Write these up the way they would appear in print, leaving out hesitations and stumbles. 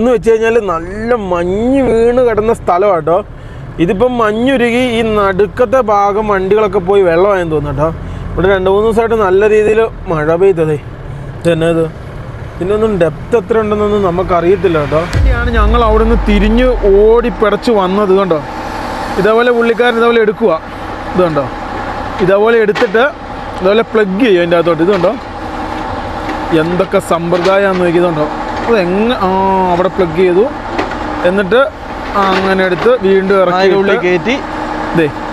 എന്ന് വെച്ച് കഴിഞ്ഞാൽ നല്ല മഞ്ഞ് വീണ് കിടന്ന സ്ഥലമാട്ടോ. ഇതിപ്പം മഞ്ഞുരുകി ഈ നടുക്കത്തെ ഭാഗം വണ്ടികളൊക്കെ പോയി വെള്ളമായെന്ന് തോന്നുന്നു കേട്ടോ. ഇവിടെ 2-3 ദിവസമായിട്ട് നല്ല രീതിയിൽ മഴ പെയ്തതേ. ഇതന്നെ ഇത് ഇതിൻ്റെ ഒന്നും ഡെപ്ത് എത്ര ഉണ്ടെന്നൊന്നും നമുക്കറിയത്തില്ല കേട്ടോ. ഇനിയാണ് ഞങ്ങൾ അവിടെ നിന്ന് തിരിഞ്ഞ് ഓടിപ്പിടച്ച് വന്നത് കണ്ടോ. ഇതേപോലെ പുള്ളിക്കാരൻ ഇതേപോലെ എടുക്കുക. ഇത് കണ്ടോ, ഇതേപോലെ എടുത്തിട്ട് ഇതേപോലെ പ്ലഗ് ചെയ്യും അതിൻ്റെ അകത്തോട്ട്. ഇത് കണ്ടോ എന്തൊക്കെ സമ്പ്രദായമാണെന്ന് നോക്കിയതുണ്ടോ. അതെങ്ങനെ അവിടെ പ്ലഗ് ചെയ്തു, എന്നിട്ട് അങ്ങനെ എടുത്ത് വീണ്ടും ഇറക്കി കയറ്റി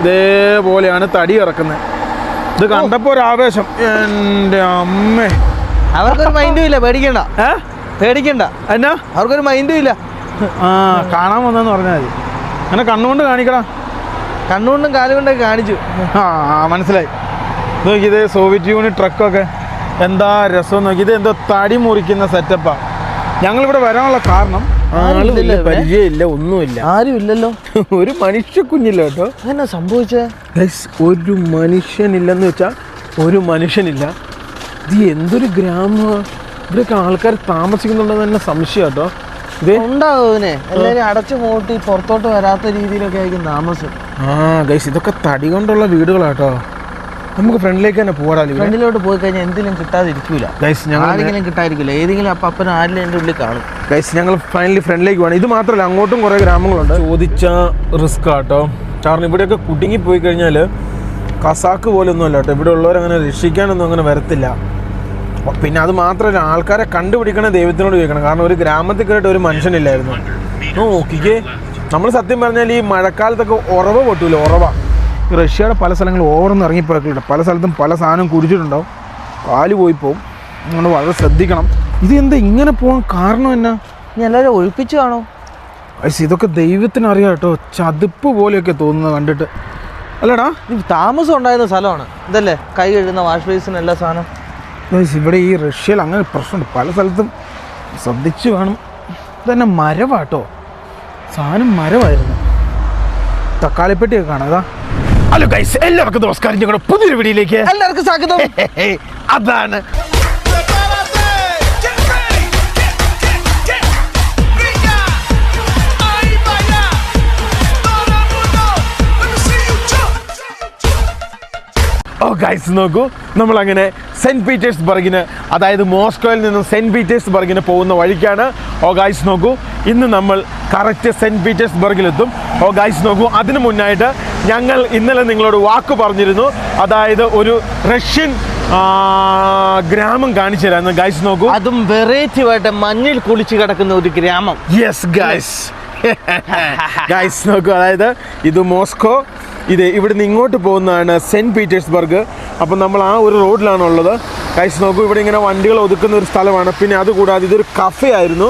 ഇതേപോലെയാണ് തടി ഇറക്കുന്നത്. ഇത് കണ്ടപ്പോൾ ഒരു ആവേശം. എൻ്റെ അമ്മേ, അവർക്കൊരു മൈൻഡും ഇല്ല. പേടിക്കണ്ട പേടിക്കണ്ട. എന്നാ അവർക്കൊരു മൈൻഡും ഇല്ല. കാണാൻ വന്നെന്ന് പറഞ്ഞാൽ മതി. അങ്ങനെ കണ്ണുകൊണ്ട് കാണിക്കണം. കണ്ണുകൊണ്ടും കാലുകൊണ്ടൊക്കെ കാണിച്ചു. മനസ്സിലായി. നോക്കിയത് സോവിയറ്റ് യൂണിയൻ ട്രക്കൊക്കെ എന്താ രസം നോക്കി. ഇത് എന്തോ തടി മുറിക്കുന്ന സെറ്റപ്പാണ്. ഞങ്ങളിവിടെ വരാനുള്ള കാരണം ആളുമില്ല, പരിചയമില്ല, ഒന്നുമില്ല, ആരും ഇല്ലല്ലോ. ഒരു മനുഷ്യ കുഞ്ഞില്ല കേട്ടോ. എന്നാ സംഭവിച്ചേ? ഒരു മനുഷ്യനില്ലെന്ന് വെച്ചാൽ ഒരു മനുഷ്യനില്ല. ഇത് എന്തൊരു ഗ്രാമമാണ്. ഇവിടെയൊക്കെ ആൾക്കാർ താമസിക്കുന്നുണ്ടെന്ന് തന്നെ സംശയം കേട്ടോ. ഇത് ഉണ്ടാവും എല്ലാവരും അടച്ചു മൂട്ടി പുറത്തോട്ട് വരാത്ത രീതിയിലൊക്കെ ആയിരിക്കും താമസം. ഗൈസ് ഇതൊക്കെ തടി കൊണ്ടുള്ള വീടുകളാട്ടോ. നമുക്ക് ഫ്രണ്ടിലേക്ക് തന്നെ പോകാം. ഫ്രണ്ടിലോട്ട് പോയി കഴിഞ്ഞാൽ എന്തെങ്കിലും കിട്ടാതിരിക്കൂല ഗൈസ്. ആരെങ്കിലും കിട്ടാതിരിക്കില്ല. ഏതെങ്കിലും അപ്പനും ആരിലും എൻ്റെ ഉള്ളിൽ കാണും ഗൈസ്. ഞങ്ങൾ ഫൈനലി ഫ്രണ്ടിലേക്ക് പോകണം. ഇത് മാത്രമല്ല, അങ്ങോട്ടും കുറേ ഗ്രാമങ്ങളുണ്ട്. ചോദിച്ച റിസ്ക് ആട്ടോ. കാരണം ഇവിടെയൊക്കെ കുടുങ്ങിപ്പോയി കഴിഞ്ഞാൽ കസാക്ക് പോലൊന്നും അല്ല കേട്ടോ. ഇവിടെ ഉള്ളവരങ്ങനെ രക്ഷിക്കാനൊന്നും അങ്ങനെ വരത്തില്ല. പിന്നെ അത് മാത്രമല്ല, ആൾക്കാരെ കണ്ടുപിടിക്കണേ ദൈവത്തിനോട് ചോദിക്കണം. കാരണം ഒരു ഗ്രാമത്തിൽ കയറിയിട്ട് ഒരു മനുഷ്യനില്ലായിരുന്നു. നോക്കിക്കേ, നമ്മൾ സത്യം പറഞ്ഞാൽ ഈ മഴക്കാലത്തൊക്കെ ഉറവ പൊട്ടൂല. ഉറവ റഷ്യയുടെ പല സ്ഥലങ്ങളും ഓവർന്ന് ഇറങ്ങിപ്പോയിട്ടുണ്ട്. പല സ്ഥലത്തും പല സാധനം കുടിച്ചിട്ടുണ്ടാവും. കാല് പോയി പോവും. നമ്മൾ വളരെ ശ്രദ്ധിക്കണം. ഇത് എന്താ ഇങ്ങനെ പോകാൻ കാരണം എന്നാ? ഇനി എല്ലാവരും ഒഴിപ്പിച്ചു കാണോ? ഇതൊക്കെ ദൈവത്തിനറിയാം കേട്ടോ. ചതുപ്പ് പോലെയൊക്കെ തോന്നുന്നത് കണ്ടിട്ട്. അല്ലടാ, ഇത് താമസം ഉണ്ടായിരുന്ന സ്ഥലമാണ് ഇതല്ലേ? കൈ കഴുകുന്ന വാഷ് ബേസിന് എല്ലാ സാധനം. ഇവിടെ ഈ റഷ്യയിൽ അങ്ങനെ പ്രശ്നമുണ്ട്. പല സ്ഥലത്തും ശ്രദ്ധിച്ചു കാണും. ഇതന്നെ മരവാട്ടോ. സാധനം മരമായിരുന്നു. തക്കാളിപ്പെട്ടിയൊക്കെ കാണാം. അതാ. ഹലോ ഗൈസ്, എല്ലാവർക്കും നമസ്കാരം. ഞങ്ങളുടെ പുതിയൊരു വീഡിയോയിലേക്ക് എല്ലാവർക്കും സ്വാഗതം. അതാണ് ഗൈസ് നോക്കൂ, നമ്മളങ്ങനെ സെൻറ്റ് പീറ്റേഴ്സ്ബർഗിന്, അതായത് മോസ്കോയിൽ നിന്നും സെൻറ്റ് പീറ്റേഴ്സ്ബർഗിന് പോകുന്ന വഴിക്കാണ്. ഗൈസ് നോക്കൂ, ഇന്ന് നമ്മൾ കറക്റ്റ് സെൻറ്റ് പീറ്റേഴ്സ്ബർഗിലെത്തും. ഗൈസ് നോക്കൂ, അതിനു മുന്നായിട്ട് ഞങ്ങൾ ഇന്നലെ നിങ്ങളോട് വാക്ക് പറഞ്ഞിരുന്നു. അതായത് ഒരു റഷ്യൻ ഗ്രാമം കാണിച്ചു തരാമെന്ന്. ഗൈസ് നോക്കൂ, അതും വെറൈറ്റി ആയിട്ട് മഞ്ഞിൽ കുളിച്ച് കിടക്കുന്ന ഒരു ഗ്രാമം. Yes guys. ഗൈസ് നോക്കൂ, അതായത് ഇത് മോസ്കോ. ഇത് ഇവിടുന്ന് ഇങ്ങോട്ട് പോകുന്നതാണ് സെൻറ്റ് പീറ്റേഴ്സ്ബർഗ്. അപ്പം നമ്മൾ ആ ഒരു റോഡിലാണുള്ളത്. ഗൈസ് നോക്കൂ, ഇവിടെ ഇങ്ങനെ വണ്ടികൾ ഒതുക്കുന്ന ഒരു സ്ഥലമാണ്. പിന്നെ അതുകൂടാതെ ഇതൊരു കഫേ ആയിരുന്നു.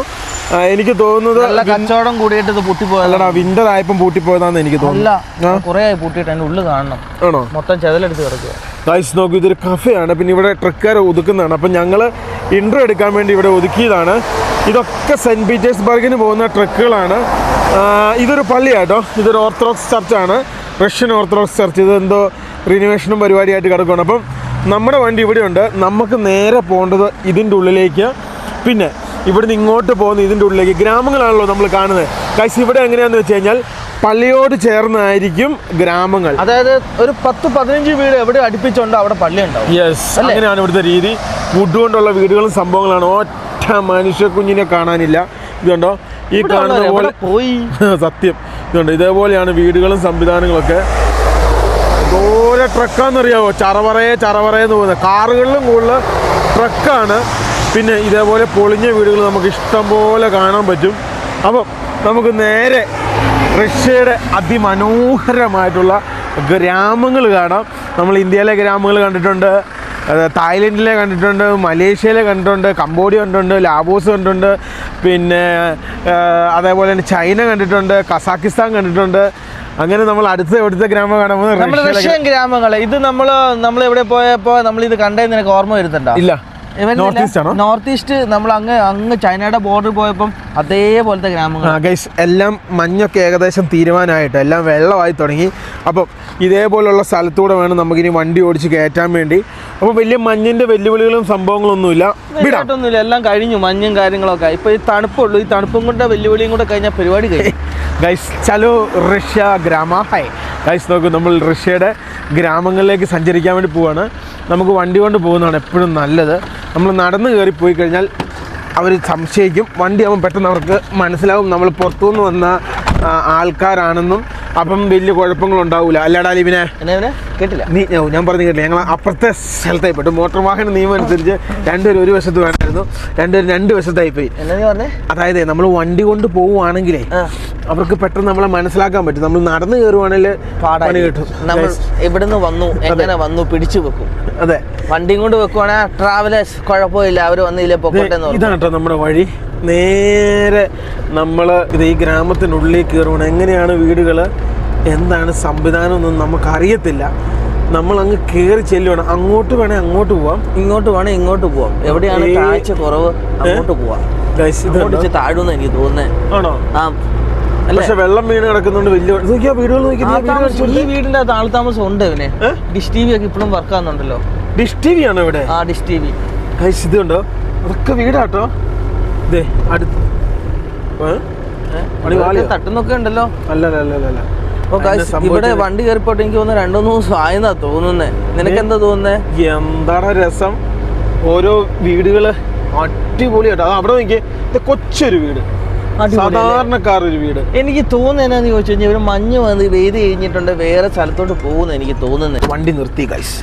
എനിക്ക് തോന്നുന്നത് നല്ല കച്ചവടം കൂടിയിട്ട് ഇത് പൂട്ടിപ്പോയല്ലടാ. വിന്റർ ആയപ്പം പൂട്ടിപ്പോയതാന്ന് എനിക്ക് തോന്നുന്നു. കുറേ ആയി പൂട്ടിയിട്ട് അതിൻ്റെ ഉള്ളിൽ കാണണം. ആണോ? മൊത്തം ചെതലെടുത്ത് കിടക്കുക. ഗൈസ് നോക്കൂ, ഇതൊരു കഫേയാണ്. പിന്നെ ഇവിടെ ട്രക്കുകാർ ഒതുക്കുന്നതാണ്. അപ്പം ഞങ്ങൾ ഇൻട്രോ എടുക്കാൻ വേണ്ടി ഇവിടെ ഒതുക്കിയതാണ്. ഇതൊക്കെ സെൻറ്റ് പീറ്റേഴ്സ്ബർഗിന് പോകുന്ന ട്രക്കുകളാണ്. ഇതൊരു പള്ളിയാട്ടോ. ഇതൊരു ഓർത്തഡോക്സ് ചർച്ചാണ്, റഷ്യൻ ഓർത്തഡോക്സ് ചർച്ച്. ഇത് എന്തോ റിനോവേഷനും പരിപാടിയായിട്ട് കിടക്കുകയാണ്. അപ്പം നമ്മുടെ വണ്ടി ഇവിടെയുണ്ട്. നമുക്ക് നേരെ പോകേണ്ടത് ഇതിൻ്റെ ഉള്ളിലേക്ക്. പിന്നെ ഇവിടുന്ന് ഇങ്ങോട്ട് പോകുന്ന ഇതിൻ്റെ ഉള്ളിലേക്ക്. ഗ്രാമങ്ങളാണല്ലോ നമ്മൾ കാണുന്നത്. ഗൈസ് ഇവിടെ എങ്ങനെയാണെന്ന് വെച്ച് കഴിഞ്ഞാൽ പള്ളിയോട് ചേർന്നായിരിക്കും ഗ്രാമങ്ങൾ. അതായത് ഒരു 10-15 വീട് എവിടെ അടുപ്പിച്ചുണ്ടോ അവിടെ പള്ളി ഉണ്ടാവും. യെസ്, അങ്ങനെയാണ് ഇവിടുത്തെ രീതി. വുഡ് കൊണ്ടുള്ള വീടുകളും സംഭവങ്ങളാണ്. ഒറ്റ മനുഷ്യ കുഞ്ഞിനെ കാണാനില്ല. ഇതുണ്ടോ ഈ കാണുന്ന പോലെ പോയി സത്യം. ഇതുണ്ട്, ഇതേപോലെയാണ് വീടുകളും സംവിധാനങ്ങളൊക്കെ. ഓരോ ട്രക്കാന്നറിയാമോ? ചറവറയെന്ന് പോകുന്നത്. കാറുകളിലും കൂടുതൽ ട്രക്കാണ്. പിന്നെ ഇതേപോലെ പൊളിഞ്ഞ വീടുകൾ നമുക്ക് ഇഷ്ടം പോലെ കാണാൻ പറ്റും. അപ്പം നമുക്ക് നേരെ റഷ്യയുടെ അതിമനോഹരമായിട്ടുള്ള ഗ്രാമങ്ങൾ കാണാം. നമ്മൾ ഇന്ത്യയിലെ ഗ്രാമങ്ങൾ കണ്ടിട്ടുണ്ട്, തായ്ലൻഡിലെ കണ്ടിട്ടുണ്ട്, മലേഷ്യയിലെ കണ്ടിട്ടുണ്ട്, കംബോഡിയ കണ്ടിട്ടുണ്ട്, ലാവോസ് കണ്ടിട്ടുണ്ട്, പിന്നെ അതേപോലെ തന്നെ ചൈന കണ്ടിട്ടുണ്ട്, കസാക്കിസ്ഥാൻ കണ്ടിട്ടുണ്ട്. അങ്ങനെ നമ്മൾ അടുത്ത ഗ്രാമം കാണുമ്പോൾ റഷ്യൻ ഗ്രാമങ്ങൾ. ഇത് നമ്മൾ എവിടെ പോയപ്പോൾ നമ്മൾ ഇത് കണ്ടതെന്ന് നിനക്ക് ഓർമ്മ വരുന്നുണ്ടോ? ഇല്ല. നോർത്ത് ഈസ്റ്റ് ആണോ? നോർത്ത് ഈസ്റ്റ് നമ്മൾ അങ്ങ് ചൈനയുടെ ബോർഡർ പോയപ്പം അതേപോലത്തെ ഗ്രാമങ്ങൾ. ഗൈസ് എല്ലാം മഞ്ഞൊക്കെ ഏകദേശം തീരുമാനമായിട്ട് എല്ലാം വെള്ളമായി തുടങ്ങി. അപ്പം ഇതേപോലുള്ള സ്ഥലത്തൂടെ വേണം നമുക്കിനി വണ്ടി ഓടിച്ച് കയറ്റാൻ വേണ്ടി. അപ്പോൾ വലിയ മഞ്ഞിൻ്റെ വെല്ലുവിളികളും സംഭവങ്ങളൊന്നുമില്ല, വീടായിട്ടൊന്നുമില്ല, എല്ലാം കഴിഞ്ഞു മഞ്ഞും കാര്യങ്ങളൊക്കെ. ഇപ്പോൾ ഈ തണുപ്പുള്ളൂ, ഈ തണുപ്പും കൊണ്ട് വെല്ലുവിളിയും കൂടെ കഴിഞ്ഞാൽ പരിപാടി കഴിഞ്ഞു. ഗൈസ് ചലോ റഷ്യ ഗ്രാമ ഹൈ. ഗൈസ് നോക്കൂ, നമ്മൾ റഷ്യയുടെ ഗ്രാമങ്ങളിലേക്ക് സഞ്ചരിക്കാൻ വേണ്ടി പോവാണ്. നമുക്ക് വണ്ടി കൊണ്ട് പോകുന്നതാണ് എപ്പോഴും നല്ലത്. നമ്മൾ നടന്ന് കയറി പോയി കഴിഞ്ഞാൽ അവർ സംശയിക്കും, വണ്ടി ആകുമ്പോൾ പെട്ടെന്ന് അവർക്ക് മനസ്സിലാവും നമ്മൾ പുറത്തുനിന്ന് വന്ന ആൾക്കാരാണെന്നും. അപ്പം വലിയ കുഴപ്പങ്ങളുണ്ടാവില്ല. അല്ലാടാ ലിവിനെ, കേട്ടില്ല ഞാൻ പറഞ്ഞു കേട്ടില്ല. ഞങ്ങൾ അപ്പുറത്തെ സ്ഥലത്തായി പോയിട്ട് മോട്ടോർ വാഹന നിയമം അനുസരിച്ച് രണ്ടുപേരും ഒരു വശത്ത് വേണമായിരുന്നു, രണ്ടുപേരും രണ്ട് വശത്തായി പോയി. അതായത് നമ്മൾ വണ്ടി കൊണ്ട് പോവുകയാണെങ്കിലേ അവർക്ക് പെട്ടെന്ന് നമ്മളെ മനസ്സിലാക്കാൻ പറ്റും. നമ്മൾ നടന്ന് കയറുവാണെങ്കിൽ പണി കിട്ടും. നമ്മൾ എവിടുന്ന് വന്നു, എങ്ങനെ വന്നു, പിടിച്ചു വെക്കും. അതെ, വണ്ടിയും കൊണ്ട് വെക്കുവാണെങ്കിൽ ട്രാവലേഴ്സ് കുഴപ്പമില്ല, അവർ വന്നില്ലേ പൊക്കോട്ടെ. ഇതാണ് കേട്ടോ നമ്മുടെ വഴി. നേരെ നമ്മൾ ഇത് ഈ ഗ്രാമത്തിനുള്ളിൽ കയറുവാണ്. എങ്ങനെയാണ് വീടുകൾ, എന്താണ് സംവിധാനം ഒന്നും നമുക്കറിയത്തില്ല. നമ്മൾ അങ്ങ് കയറി ചെല്ലുവാണ്. അങ്ങോട്ട് വേണേൽ അങ്ങോട്ട് പോവാം, ഇങ്ങോട്ട് വേണേൽ ഇങ്ങോട്ട് പോവാം. എവിടെയാണ് കാഴ്ച കുറവ് അങ്ങോട്ട് പോവാം. താഴൂന്ന് എനിക്ക് തോന്നുന്നത്. ആണോ? ആ, പക്ഷെ വെള്ളം വീണ് കിടക്കുന്നുണ്ട്. വലിയ വീടുകൾ ഈ വീടിന്റെ താമസം ഉണ്ട്. ഇവനെ ഡിഷ് ടി വി ഒക്കെ ഇപ്പോഴും വർക്ക് ആകുന്നുണ്ടല്ലോ. ഡിഷ് ടി വി ആണോ ഇവിടെ? ആ, ഡിഷ് ടി വി. ഇതുണ്ടോ? അതൊക്കെ വീടാട്ടോ. ഇതേ അടുത്ത് തട്ടുന്നൊക്കെ ഉണ്ടല്ലോ. അല്ല. ഇവിടെ വണ്ടി കയറിപ്പോട്ട് എനിക്ക് തോന്നുന്നു 2-3 ദിവസം ആയെന്നാ തോന്നുന്നേ. നിനക്ക് എന്താ തോന്നുന്നേ? എന്താണ് രസം, ഓരോ വീടുകള് അടിപൊളിയാട്ടോ. അത് അവിടെ നോക്കിയേ, ഇത് കൊച്ചൊരു വീട്, സാധാരണക്കാരൊരു വീട്. എനിക്ക് തോന്നുന്നതെന്നാന്ന് ചോദിച്ചു കഴിഞ്ഞാൽ ഇവര് മഞ്ഞ് വന്ന് വെയ്ത് കഴിഞ്ഞിട്ടുണ്ട്, വേറെ സ്ഥലത്തോട്ട് പോകുന്ന എനിക്ക് തോന്നുന്നത്. വണ്ടി നിർത്തി ഗൈസ്.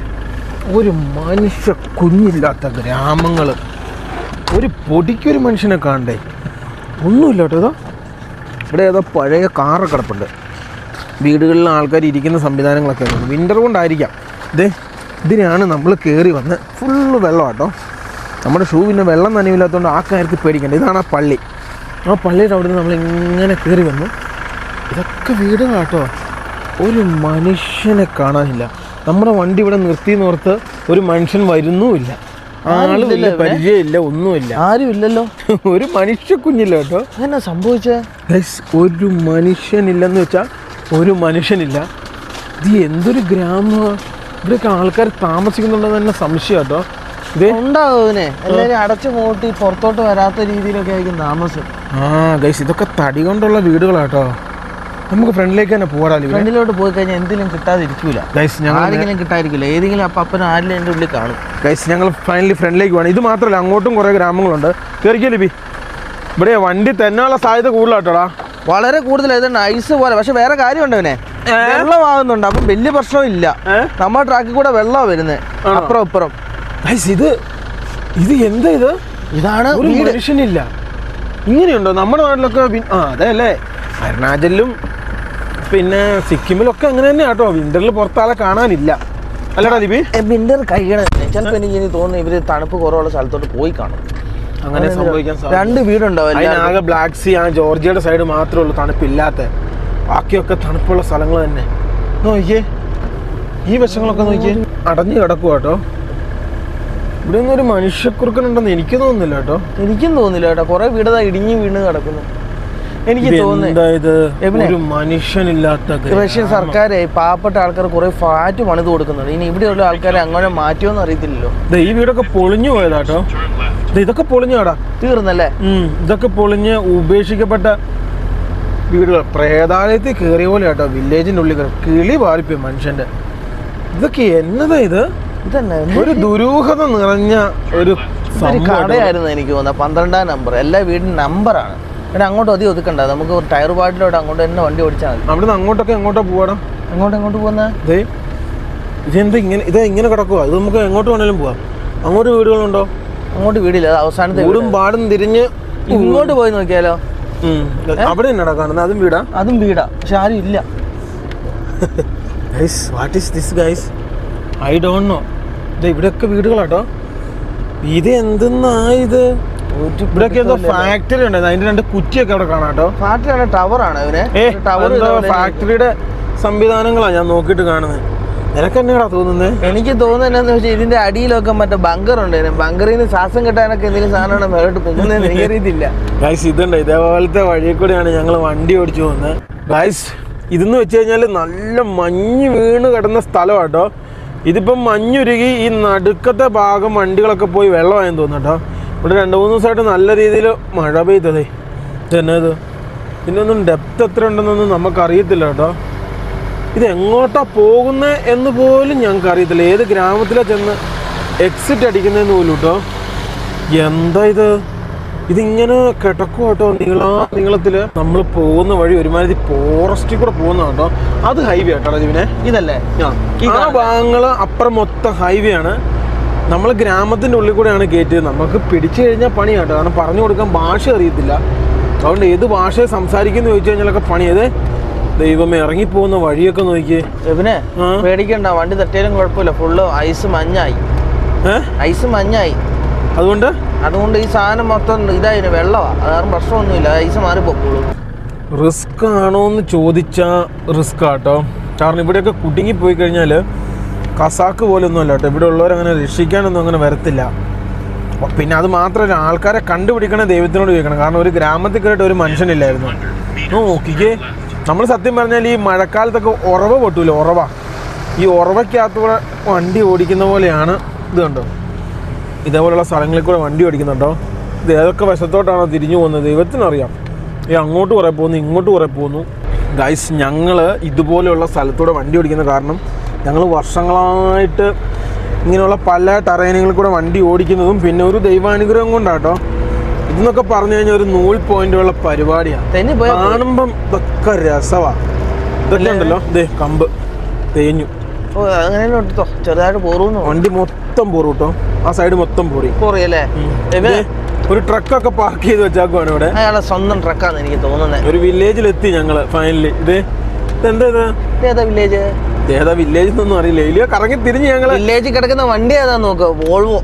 ഒരു മനുഷ്യ കുഞ്ഞില്ലാത്ത ഗ്രാമങ്ങള്, ഒരു പൊടിക്കൊരു മനുഷ്യനെ കാണണ്ടേ? ഒന്നുമില്ല കേട്ടോ. ഏതോ ഇവിടെ ഏതോ പഴയ കാറ് കിടപ്പുണ്ട്. വീടുകളിൽ ആൾക്കാർ ഇരിക്കുന്ന സംവിധാനങ്ങളൊക്കെ ഉണ്ട്. വിൻ്റർ കൊണ്ടായിരിക്കാം. ഇതിനാണ് നമ്മൾ കയറി വന്ന് ഫുള്ള് വെള്ളം കേട്ടോ. നമ്മുടെ ഷൂ പിന്നെ വെള്ളം നനവില്ലാത്തതുകൊണ്ട് ആ കാര്യത്തിൽ പേടിക്കണ്ട. ഇതാണ് ആ പള്ളി. ആ പള്ളിയുടെ അവിടെ നിന്ന് നമ്മളിങ്ങനെ കയറി വന്നു. ഇതൊക്കെ വീടുകളാട്ടോ. ഒരു മനുഷ്യനെ കാണാനില്ല. നമ്മുടെ വണ്ടി ഇവിടെ നിർത്തിയെന്നോർത്ത് ഒരു മനുഷ്യൻ വരുന്നുമില്ല, ആളുമില്ല, പരിചയമില്ല, ഒന്നുമില്ല, ആരും ഇല്ലല്ലോ. ഒരു മനുഷ്യ കുഞ്ഞില്ല കേട്ടോ. എന്നാ സംഭവിച്ചേ? ഒരു മനുഷ്യനില്ലെന്ന് വെച്ചാൽ ഒരു മനുഷ്യനില്ല. ഇത് എന്തൊരു ഗ്രാമമാണ്. ഇവിടെയൊക്കെ ആൾക്കാർ താമസിക്കുന്നുണ്ടെന്ന് തന്നെ സംശയം കേട്ടോ. ഇത് ഉണ്ടാവുന്നേ എല്ലാവരും അടച്ചു മൂട്ടി പുറത്തോട്ട് വരാത്ത രീതിയിലൊക്കെ ആയിരിക്കും താമസം. ഗൈസ് ഇതൊക്കെ തടി കൊണ്ടുള്ള വീടുകളാട്ടോ. നമുക്ക് ഫ്രണ്ടിലേക്ക് തന്നെ പോകാം. ഫ്രണ്ടിലോട്ട് പോയി കഴിഞ്ഞാൽ എന്തെങ്കിലും കിട്ടാതിരിക്കൂല ഗൈസ്. ഞങ്ങൾ ആരെങ്കിലും കിട്ടാതിരിക്കില്ല, ഏതെങ്കിലും അപ്പനും ആരെങ്കിലും എൻ്റെ ഉള്ളിൽ കാണും. ഗൈസ് ഞങ്ങൾ ഫൈനലി ഫ്രണ്ടിലേക്ക് പോകണം. ഇത് മാത്രമല്ല, അങ്ങോട്ടും കുറേ ഗ്രാമങ്ങളുണ്ട്. കയറിക്കോ ലിബി. ഇവിടെ വണ്ടി തെന്നാനുള്ള സാധ്യത കൂടുതലാട്ടോടാ, വളരെ കൂടുതൽ. ഇതുണ്ട് ഐസ് പോലെ. പക്ഷെ വേറെ കാര്യമുണ്ട്, ഇവനെ വെള്ളമാകുന്നുണ്ട്. അപ്പം വലിയ പ്രശ്നമില്ല. നമ്മുടെ ട്രാക്കിൽ കൂടെ വെള്ളമാണ് വരുന്നത് അപ്പുറം ഇപ്പുറം. ഇത് എന്താ ഇത്? ഇതാണ് ഒരു മനുഷ്യനില്ല. ഇങ്ങനെയുണ്ടോ നമ്മുടെ നാട്ടിലൊക്കെ? അതെ അല്ലേ, അരുണാചലിലും പിന്നെ സിക്കിമിലൊക്കെ അങ്ങനെ തന്നെ കേട്ടോ. വിന്ററിൽ പുറത്താളെ കാണാനില്ല. അല്ലടാ ലിബി? വിന്റർ കഴിയണം. ചിലപ്പോൾ എനിക്ക് തോന്നുന്നു ഇവര് തണുപ്പ് കുറവുള്ള സ്ഥലത്തോട്ട് പോയി കാണും. അങ്ങനെ സംഭവിക്കാൻ 2 വീടുണ്ടാവും. ആകെ ബ്ലാക്ക് സീ, ജോർജിയയുടെ സൈഡ് മാത്രമേ ഉള്ളൂ തണുപ്പില്ലാത്ത. ബാക്കിയൊക്കെ തണുപ്പുള്ള സ്ഥലങ്ങൾ തന്നെ. നോക്കിയേ, ഈ വശങ്ങളൊക്കെ നോക്കിയേ അടഞ്ഞു കിടക്കുക കേട്ടോ. ഇവിടെ ഒന്നും ഒരു മനുഷ്യക്കുറുക്കനുണ്ടെന്ന് എനിക്ക് തോന്നുന്നില്ല കേട്ടോ. എനിക്കും തോന്നുന്നില്ല കേട്ടോ. കുറെ വീടതാ ഇടിഞ്ഞു വീണ് കിടക്കുന്നു. എനിക്ക് തോന്നുന്നു മനുഷ്യനില്ലാത്ത റഷ്യൻ സർക്കാർ പാവപ്പെട്ട ആൾക്കാർ കുറെ ഫ്ലാറ്റ് പണിത് കൊടുക്കുന്നുണ്ട്. ഇനി ഇവിടെയുള്ള ആൾക്കാരെ അങ്ങനെ മാറ്റുമെന്ന് അറിയത്തില്ലല്ലോ. ഈ വീടൊക്കെ പൊളിഞ്ഞു പോയതാട്ടോ. ഇതൊക്കെ പൊളിഞ്ഞാടാ, തീർന്നല്ലേ? ഇതൊക്കെ പൊളിഞ്ഞ് ഉപേക്ഷിക്കപ്പെട്ട വീടുകൾ. പ്രേതാലയത്തിൽ കയറിയ പോലെ കേട്ടോ. വില്ലേജിന്റെ ഉള്ളിൽ കിളി പാറിപ്പോയി മനുഷ്യന്റെ. ഇതൊക്കെ എന്നതാ ഇത്? ഇതന്നെ ഒരു ദുരൂഹത നിറഞ്ഞ ഒരു കടയായിരുന്നു എനിക്ക് തോന്നുന്നത്. 12ാം നമ്പർ എല്ലാ വീടിന്റെ നമ്പറാണ്. പിന്നെ അങ്ങോട്ട് ഒതുക്കണ്ട, നമുക്ക് ടയർ പാട്ടിലോട്ട് അങ്ങോട്ട് തന്നെ വണ്ടി ഓടിച്ചാൽ മതി. അവിടുന്ന് അങ്ങോട്ടൊക്കെ എങ്ങോട്ടാ പോവാടാ? എങ്ങോട്ട് പോകുന്ന ഇതെന്താ ഇങ്ങനെ? ഇത് കിടക്കുക. ഇത് നമുക്ക് എങ്ങോട്ട് വേണേലും പോവാം. അങ്ങോട്ട് വീടുകളുണ്ടോ? അങ്ങോട്ട് വീടില്ല, അവസാനത്തെ വീടും പാടും തിരിഞ്ഞ് ഇങ്ങോട്ട് പോയി നോക്കിയാലോ? അവിടെ എന്നാടാ കാണുന്നത്? അതും വീടാ? അതും വീടാ, പക്ഷെ ആരും ഇല്ല. What is this guys? I don't know. ഇവിടെയൊക്കെ വീടുകളാട്ടോ. ഇത് എന്തെന്നാ ഇത്? ഇവിടെയൊക്കെ എന്തോ ഫാക്ടറി ഉണ്ട്. അതിന്റെ 2 കുറ്റിയൊക്കെ അവിടെ കാണാട്ടോ. ഫാക്ടറിയാണ്, ടവറാണ്. ഫാക്ടറിയുടെ സംവിധാനങ്ങളാണ് ഞാൻ നോക്കിയിട്ട് കാണുന്നത്. നിനക്ക് എന്നാടാ തോന്നുന്നത്? എനിക്ക് തോന്നുന്നതെന്ന് വെച്ചാൽ ഇതിന്റെ അടിയിലൊക്കെ മറ്റേ ബങ്കർ ഉണ്ടായിരുന്നു. ബങ്കറിൽ നിന്ന് ശ്വാസം കിട്ടാനൊക്കെ എന്തെങ്കിലും സാധനമാണ് മേലോട്ട് പോകുന്നതെന്ന് എനിക്കറിയത്തില്ല. ഗൈസ് ഇതുണ്ട്, ഇതേപോലത്തെ വഴിയിൽ കൂടെയാണ് ഞങ്ങൾ വണ്ടി ഓടിച്ചു പോകുന്നത്. ഗൈസ് ഇതെന്ന് വെച്ച് കഴിഞ്ഞാൽ നല്ല മഞ്ഞ് വീണ് കിടന്ന സ്ഥലമാട്ടോ. ഇതിപ്പം മഞ്ഞുരുകി ഈ നടുക്കത്തെ ഭാഗം വണ്ടികളൊക്കെ പോയി വെള്ളമായെന്ന് തോന്നുന്നു കേട്ടോ. ഇവിടെ 2-3 ദിവസമായിട്ട് നല്ല രീതിയിൽ മഴ പെയ്തതേ. ഇതെന്നാ ഇത്? ഇതിനൊന്നും ഡെപ്ത് എത്ര ഉണ്ടെന്നൊന്നും നമുക്കറിയത്തില്ല കേട്ടോ. ഇത് എങ്ങോട്ടാ പോകുന്നത് എന്ന് പോലും ഞങ്ങൾക്ക് അറിയത്തില്ല. ഏത് ഗ്രാമത്തിലാണ് ചെന്ന് എക്സിറ്റ് അടിക്കുന്നതെന്ന് പോലും കേട്ടോ. എന്താ ഇത്? ഇതിങ്ങനെ കിടക്കും കേട്ടോ. നീളത്തിൽ നമ്മൾ പോകുന്ന വഴി ഒരുമാതിരി ഫോറസ്റ്റിൽ കൂടെ പോകുന്ന കേട്ടോ. അത് ഹൈവേ കേട്ടോ ഇതിനെ. ഇതല്ലേ ആ ഭാഗങ്ങൾ അപ്പുറം മൊത്തം ഹൈവേ ആണ്. നമ്മൾ ഗ്രാമത്തിൻ്റെ ഉള്ളിൽ കൂടെയാണ് കയറ്റിയത്. നമുക്ക് പിടിച്ചു കഴിഞ്ഞാൽ പണി കേട്ടോ. കാരണം പറഞ്ഞു കൊടുക്കാൻ ഭാഷ അറിയത്തില്ല. അതുകൊണ്ട് ഏത് ഭാഷയെ സംസാരിക്കുന്നു ചോദിച്ചു കഴിഞ്ഞാലൊക്കെ പണിയത്. ദൈവമേ, ഇറങ്ങിപ്പോകുന്ന വഴിയൊക്കെ നോക്കിയേ. പിന്നെ പേടിക്കണ്ട, വണ്ടി തട്ടിയാലും കുഴപ്പമില്ല. ഫുള്ള് ഐസ് മഞ്ഞായി. അതുകൊണ്ട് ഈ സാധനം മൊത്തം ഇതായിരുന്നു, വെള്ളമാണ്. അതാണ് പ്രശ്നമൊന്നുമില്ല, ഐസ് മാറി പൊക്കോളൂ. റിസ്ക് ആണോ എന്ന് ചോദിച്ചാൽ റിസ്ക് ആട്ടോ. കാരണം ഇവിടെയൊക്കെ കുടുങ്ങിപ്പോയി കഴിഞ്ഞാൽ കസാക്ക് പോലൊന്നും അല്ല കേട്ടോ. ഇവിടെ ഉള്ളവരങ്ങനെ രക്ഷിക്കാനൊന്നും അങ്ങനെ വരത്തില്ല. പിന്നെ അത് മാത്രമല്ല, ആൾക്കാരെ കണ്ടുപിടിക്കണേ ദൈവത്തിനോട് ചോദിക്കണം. കാരണം ഒരു ഗ്രാമത്തിൽ കയറിയിട്ട് ഒരു മനുഷ്യനില്ലായിരുന്നു. നോക്കിക്കേ, നമ്മൾ സത്യം പറഞ്ഞാൽ ഈ മഴക്കാലത്തൊക്കെ ഉറവ പൊട്ടൂല, ഉറവ. ഈ ഉറവയ്ക്കകത്തൂടെ വണ്ടി ഓടിക്കുന്ന പോലെയാണ് ഇത്. കണ്ടോ, ഇതേപോലെയുള്ള സ്ഥലങ്ങളിൽ കൂടെ വണ്ടി ഓടിക്കുന്നുണ്ടോ. ഇത് ഏതൊക്കെ വശത്തോട്ടാണോ തിരിഞ്ഞു പോകുന്നത് ദൈവത്തിനറിയാം. അങ്ങോട്ട് കുറേ പോകുന്നു, ഇങ്ങോട്ട് കുറേ പോകുന്നു. ഗൈസ് ഞങ്ങൾ ഇതുപോലെയുള്ള സ്ഥലത്തൂടെ വണ്ടി ഓടിക്കുന്ന കാരണം ഞങ്ങൾ വർഷങ്ങളായിട്ട് ഇങ്ങനെയുള്ള പല ടെറൈനുകളിൽ കൂടെ വണ്ടി ഓടിക്കുന്നതും പിന്നെ ഒരു ദൈവാനുഗ്രഹം കൊണ്ടാട്ടോ. ഇതെന്നൊക്കെ പറഞ്ഞു കഴിഞ്ഞാൽ ഒരു 100 പോയിന്റുള്ള പരിപാടിയാണ്. കാണുമ്പം ഇതൊക്കെ രസമാണ്. ഇതൊക്കെ ഉണ്ടല്ലോ, ദേ കമ്പ് തേഞ്ഞു. ചെറുതായിട്ട് പോറുന്നു, വണ്ടി മൊത്തം പോറും കേട്ടോ. ആ സൈഡ് മൊത്തം പോറിയല്ലേ. ഒരു ട്രക്കൊക്കെ പാർക്ക് ചെയ്ത് വെച്ചാക്കുവാണ് ഇവിടെ. അയാളെ സ്വന്തം ട്രക്കാന്ന് എനിക്ക് തോന്നുന്നത്. ഒരു വില്ലേജിലെത്തി ഞങ്ങള് ഫൈനലി. ഇതെന്താ വില്ലേജ്? ഏതാ വില്ലേജ് എന്നൊന്നും അറിയില്ല. ഇല്ലയോ കറങ്ങി തിരിഞ്ഞ് ഞങ്ങൾ വില്ലേജിൽ കിടക്കുന്ന വണ്ടി ഏതാ നോക്കുക, വോൾവോ.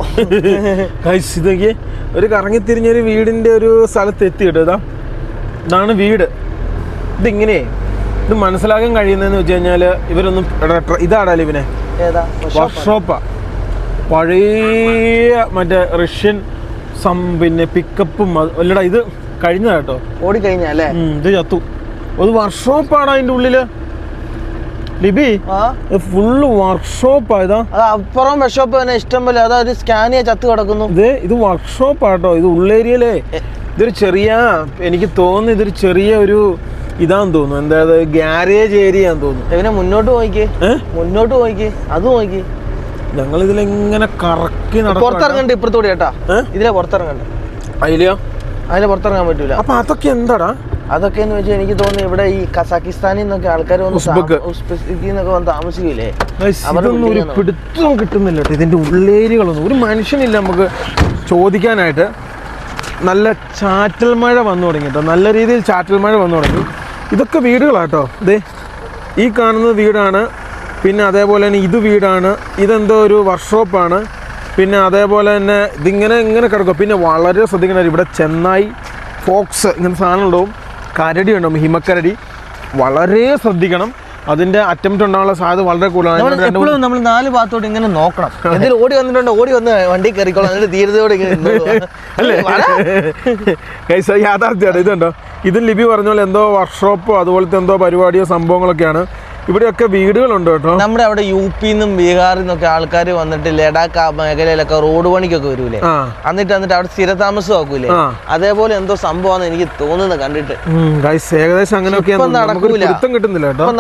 ഇതൊക്കെ ഒരു കറങ്ങി തിരിഞ്ഞൊരു വീടിന്റെ ഒരു സ്ഥലത്ത് എത്തി കേട്ടോ. ഇതാണ് വീട്. ഇതിങ്ങനെ ഇത് മനസ്സിലാക്കാൻ കഴിയുന്നതെന്ന് വെച്ച് കഴിഞ്ഞാൽ ഇവരൊന്നും ഇതാണല്ലോ ഇവനെ വർക്ക്ഷോപ്പാ. പഴയ മറ്റേ റഷ്യൻ പിന്നെ പിക്കപ്പും അല്ലടാ. ഇത് കഴിഞ്ഞതാ കേട്ടോ, ഓടിക്കഴിഞ്ഞല്ലേ. ഇത് ചത്തു. ഒരു വർക്ക്ഷോപ്പാണ് അതിൻ്റെ ഉള്ളില്. ലിബി ഫുള്ള് വർക്ക്ഷോപ്പ് ആയതാ. അപ്പുറം വർക്ക്ഷോപ്പ് തന്നെ ഇഷ്ടം പോലെ. അതായത് സ്കാനിയ ചത്ത് കിടക്കുന്നു. ഇത് വർക്ക്ഷോപ്പാട്ടോ. ഇത് ഉള്ളേരിയയിലേ. ഇതൊരു ചെറിയ, എനിക്ക് തോന്നുന്നു ഇതൊരു ചെറിയ ഒരു ഇതാന്ന് തോന്നുന്നു. എന്താ ഗ്യാരേജ് ഏരിയാന്ന് തോന്നുന്നു. ഇവനെ മുന്നോട്ട് പോയിക്കേ, അത് നോക്കി. ഞങ്ങൾ ഇതിലെങ്ങനെ കറക്കി പുറത്തിറങ്ങണ്ട. ഇപ്പുറത്തോടെ കേട്ടാ, ഇതിലെ പുറത്തിറങ്ങണ്ട. അതിലെ പുറത്തിറങ്ങാൻ പറ്റൂല. അപ്പൊ അതൊക്കെ എന്താടാ? അതൊക്കെ എന്ന് വെച്ചാൽ എനിക്ക് തോന്നുന്നു ഇവിടെ ഈ കസാക്കിസ്ഥാനിൽ നിന്നൊക്കെ ആൾക്കാർ വന്ന് താമസിക്കില്ലേ. ഒരു പിടുത്തം കിട്ടുന്നില്ല കേട്ടോ ഇതിന്റെ ഉള്ളേരികളൊന്നും. ഒരു മനുഷ്യനില്ല നമുക്ക് ചോദിക്കാനായിട്ട്. നല്ല ചാറ്റൽ മഴ വന്നു തുടങ്ങി കേട്ടോ. നല്ല രീതിയിൽ ചാറ്റൽ മഴ വന്നു തുടങ്ങി. ഇതൊക്കെ വീടുകളാട്ടോ. ഈ കാണുന്നത് വീടാണ്. പിന്നെ അതേപോലെ തന്നെ ഇത് വീടാണ്. ഇതെന്തോ ഒരു വർക്ക്ഷോപ്പാണ്. പിന്നെ അതേപോലെ തന്നെ ഇതിങ്ങനെ കിടക്കും. പിന്നെ വളരെ ശ്രദ്ധിക്കണം, ഇവിടെ ചെന്നായി, ഫോക്സ് ഇങ്ങനെ സാധനങ്ങളുണ്ടാവും. കരടി ഉണ്ടാവും, ഹിമക്കരടി. വളരെ ശ്രദ്ധിക്കണം. അതിന്റെ അറ്റംപ്റ്റ് ഉണ്ടാകാനുള്ള സാധ്യത വളരെ കൂടുതലാണ്. നമ്മൾ 4 ഭാഗത്തോട്ട് ഇങ്ങനെ നോക്കണം. എന്തെങ്കിലും ഓടി വന്നിട്ടുണ്ടോ, ഓടി വന്ന് വണ്ടി കയറിക്കോളാം. അതിന്റെ ധീരതയോടെ അല്ലേ കൈസ യാഥാർത്ഥ്യമാണ്. ഇതുണ്ടോ, ഇതും ലിബി പറഞ്ഞ പോലെ എന്തോ വർക്ക്ഷോപ്പോ അതുപോലത്തെ എന്തോ പരിപാടിയോ സംഭവങ്ങളൊക്കെയാണ്. ഇവിടെയൊക്കെ വീടുകളുണ്ട് കേട്ടോ. നമ്മുടെ അവിടെ യുപിന്നും ബീഹാറിൽ നിന്നൊക്കെ ആൾക്കാർ വന്നിട്ട് ലഡാക്ക് ആ മേഖലയിലൊക്കെ റോഡ് പണിക്കൊക്കെ വരൂലേ. എന്നിട്ട് അവിടെ സ്ഥിരതാമസം ആക്കൂലേ. അതേപോലെ എന്തോ സംഭവമാണ് എനിക്ക് തോന്നുന്നത് കണ്ടിട്ട്. ഏകദേശം അങ്ങനെയൊക്കെ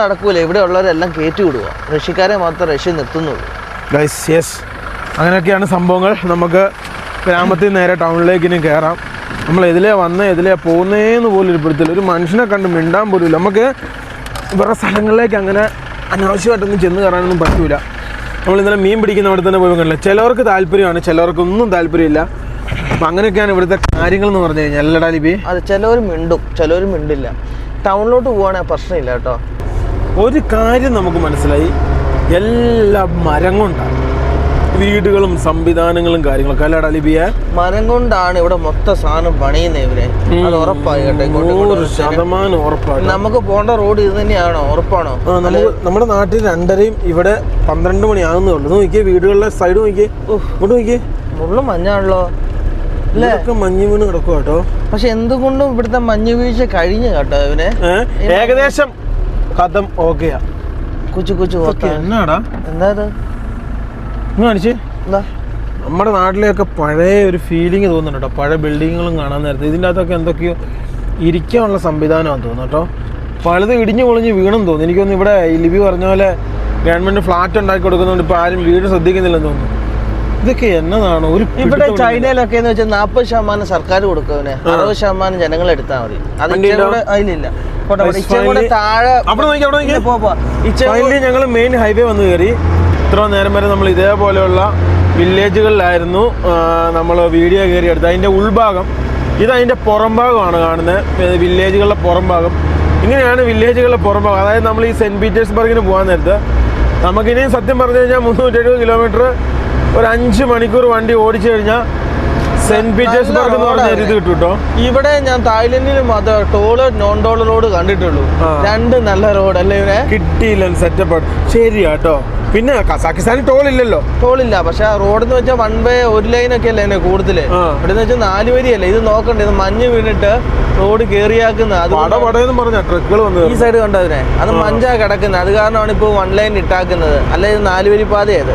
നടക്കൂല. ഇവിടെ ഉള്ളവരെല്ലാം കയറ്റി വിടുക. റഷ്യക്കാരെ മാത്രം റഷ്യ നിർത്തുന്നുള്ളൂ. അങ്ങനെയൊക്കെയാണ് സംഭവങ്ങൾ. നമുക്ക് ഗ്രാമത്തിൽ നേരെ ടൗണിലേക്ക് ഇനി കയറാം. നമ്മൾ എതിലേ പോകുന്നേന്ന് പോലും ഒരു പിടുത്തില്ല. ഒരു മനുഷ്യനെ കണ്ട് മിണ്ടാൻ പോലും. നമുക്ക് വേറെ സ്ഥലങ്ങളിലേക്ക് അങ്ങനെ അനാവശ്യമായിട്ടൊന്നും ചെന്ന് കയറാനൊന്നും പറ്റൂല. നമ്മൾ ഇന്നലെ മീൻ പിടിക്കുന്ന അവിടെ തന്നെ പോയി കണ്ടില്ല. ചിലവർക്ക് താല്പര്യമാണ്, ചിലവർക്കൊന്നും താല്പര്യമില്ല. അപ്പം അങ്ങനെയൊക്കെയാണ് ഇവിടുത്തെ കാര്യങ്ങൾ എന്ന് പറഞ്ഞു കഴിഞ്ഞാൽ. അല്ലടാ ലിബി? അത് ചിലവർ മിണ്ടും, ചിലവർ മിണ്ടില്ല. ടൗണിലോട്ട് പോവുകയാണെങ്കിൽ പ്രശ്നമില്ല കേട്ടോ. ഒരു കാര്യം നമുക്ക് മനസ്സിലായി, എല്ലാ മരം കൊണ്ടാണ്. വീടുകളും സംവിധാനങ്ങളും കാര്യങ്ങളൊക്കെ അല്ലേടാ ലിബിയെ? മരം കൊണ്ടാണ് ഇവിടെ മൊത്തം സാധനം പണിയുന്നത് ഇവരെ. അത് ഉറപ്പായി കേട്ടോ, 100% ഉറപ്പാണ്. നമുക്ക് പോകേണ്ട റോഡ് ഇത് തന്നെയാണോ? ഉറപ്പാണോ? നമ്മുടെ നാട്ടിൽ 2:30 ഇവിടെ 12 മണിയാകുന്നേ ഉള്ളൂ. നോക്കിയേ വീടുകളിലെ സൈഡ് നോക്കിയേ, ഇങ്ങോട്ട് നോക്കിയേ, മുള്ളും മഞ്ഞാണല്ലോ. ഇതൊക്കെ മഞ്ഞ് വീണ് കിടക്കും കേട്ടോ. പക്ഷെ എന്തുകൊണ്ടും ഇവിടുത്തെ മഞ്ഞ് വീഴ്ച കഴിഞ്ഞു കേട്ടോ ഇവനെ. ഏകദേശം കഥം ഓക്കെയാ. എന്നാടാ എന്താ കാണിച്ചേ? എന്താ നമ്മുടെ നാട്ടിലെയൊക്കെ പഴയ ഒരു ഫീലിംഗ് തോന്നുന്നു കേട്ടോ. പഴയ ബിൽഡിങ്ങുകളും കാണാൻ നേരത്തെ ഇതിൻ്റെ അകത്തൊക്കെ എന്തൊക്കെയോ ഇരിക്കാനുള്ള സംവിധാനമാണെന്ന് തോന്നുന്നു കേട്ടോ. പലത് ഇടിഞ്ഞു പൊളിഞ്ഞ് വീണെന്ന് തോന്നുന്നു. എനിക്കൊന്ന് ഇവിടെ ലിബി പറഞ്ഞ പോലെ ഗവൺമെന്റ് ഫ്ലാറ്റ് ഉണ്ടാക്കി കൊടുക്കുന്നതുകൊണ്ട് ഇപ്പൊ ആരും വീട് ശ്രദ്ധിക്കുന്നില്ലെന്ന് തോന്നുന്നു. ഇതൊക്കെ എന്നതാണ് ഒരു ഇവിടെ ചൈനയിലൊക്കെ എന്ന് വെച്ചാൽ 40% സർക്കാർ കൊടുക്കുന്നതിന് 60% ജനങ്ങൾ എടുത്താൽ മതി. അതിലില്ല. ഞങ്ങൾ മെയിൻ ഹൈവേ വന്ന് കയറി. ഇത്ര നേരം വരെ നമ്മൾ ഇതേപോലെയുള്ള വില്ലേജുകളിലായിരുന്നു നമ്മൾ വീഡിയോ കയറി എടുത്തത്. അതിൻ്റെ ഉൾഭാഗം ഇതതിൻ്റെ പുറം ഭാഗമാണ് കാണുന്നത്, വില്ലേജുകളുടെ പുറം ഭാഗം. ഇങ്ങനെയാണ് വില്ലേജുകളുടെ പുറം ഭാഗം. അതായത് നമ്മൾ ഈ സെൻറ്റ് പീറ്റേഴ്സ്ബർഗിന് പോകാൻ നേരത്ത് നമുക്കിനിയും സത്യം പറഞ്ഞു കഴിഞ്ഞാൽ 370 കിലോമീറ്റർ ഒരു 5 മണിക്കൂർ വണ്ടി ഓടിച്ചു കഴിഞ്ഞാൽ സെന്റ് പീറ്റേഴ്സ്ബർഗ് എന്ന് പറഞ്ഞ ഇത് കിട്ടും കേട്ടോ. ഇവിടെ ഞാൻ തായ്ലൻഡിൽ മാത്രമേ ടോള് നോൺ ടോള് റോഡ് കണ്ടിട്ടുള്ളൂ. 2 നല്ല റോഡ് അല്ലേ ഇവരെ കിട്ടിയില്ല സെറ്റപ്പ്. ശരിയാ കേട്ടോ. പിന്നെ കസാക്കിസ്ഥാനിൽ ടോളില്ലല്ലോ. ടോളില്ല, പക്ഷെ ആ റോഡ് എന്ന് വെച്ചാൽ 1 വേ 1 ലൈനൊക്കെ അല്ലേ എന്നെ കൂടുതല്. ഇവിടെ വെച്ചാൽ 4 വരിയല്ലേ. ഇത് നോക്കണ്ടേ, ഇത് മഞ്ഞ് വീണിട്ട് റോഡ് കേറിയാക്കുന്ന ട്രക്കുകൾ വന്നു. ഈ സൈഡ് കണ്ടതിനെ അത് മഞ്ഞാ കിടക്കുന്നത്. അത് കാരണമാണ് ഇപ്പൊ 1 ലൈൻ ഇട്ടാക്കുന്നത്. അല്ലെ ഇത് 4 വരി പാതയത്.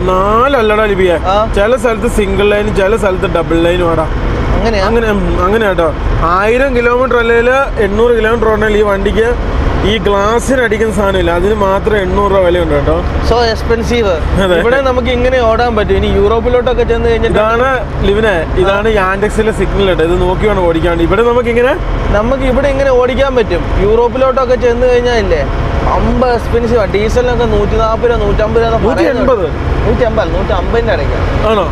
4 അല്ലടാ ലിബിയ. ചില സ്ഥലത്ത് സിംഗിൾ ലൈനും ചില സ്ഥലത്ത് ഡബിൾ ലൈനും ആടാ. അങ്ങനെ കേട്ടോ. 1000 കിലോമീറ്റർ അല്ലെങ്കിൽ 800 കിലോമീറ്റർ ഓടണമെങ്കിൽ ഈ വണ്ടിക്ക് ഈ ഗ്ലാസ്സിന് അടിക്കുന്ന സാധനമില്ല, അതിന് മാത്രം 800 രൂപ വിലയുണ്ട് കേട്ടോ. So expensive. ഇവിടെ നമുക്ക് ഇങ്ങനെ ഓടാൻ പറ്റും. ഇനി യൂറോപ്പിലോട്ടൊക്കെ ചെന്ന് കഴിഞ്ഞിട്ട് ഇതാണ് യാൻഡെക്സിലെ സിഗ്നൽ കേട്ടോ. ഇത് നോക്കി വേണം ഓടിക്കാൻ. ഇവിടെ നമുക്ക് ഇവിടെ ഇങ്ങനെ ഓടിക്കാൻ പറ്റും. യൂറോപ്പിലോട്ടൊക്കെ ചെന്ന് കഴിഞ്ഞാൽ ഇല്ലേ അമ്പ എക്സ്പെൻസീവാ. ഡീസലിനൊക്കെ 140 രൂപ 150 150 ഇടയ്ക്കാണ്. ആണോ?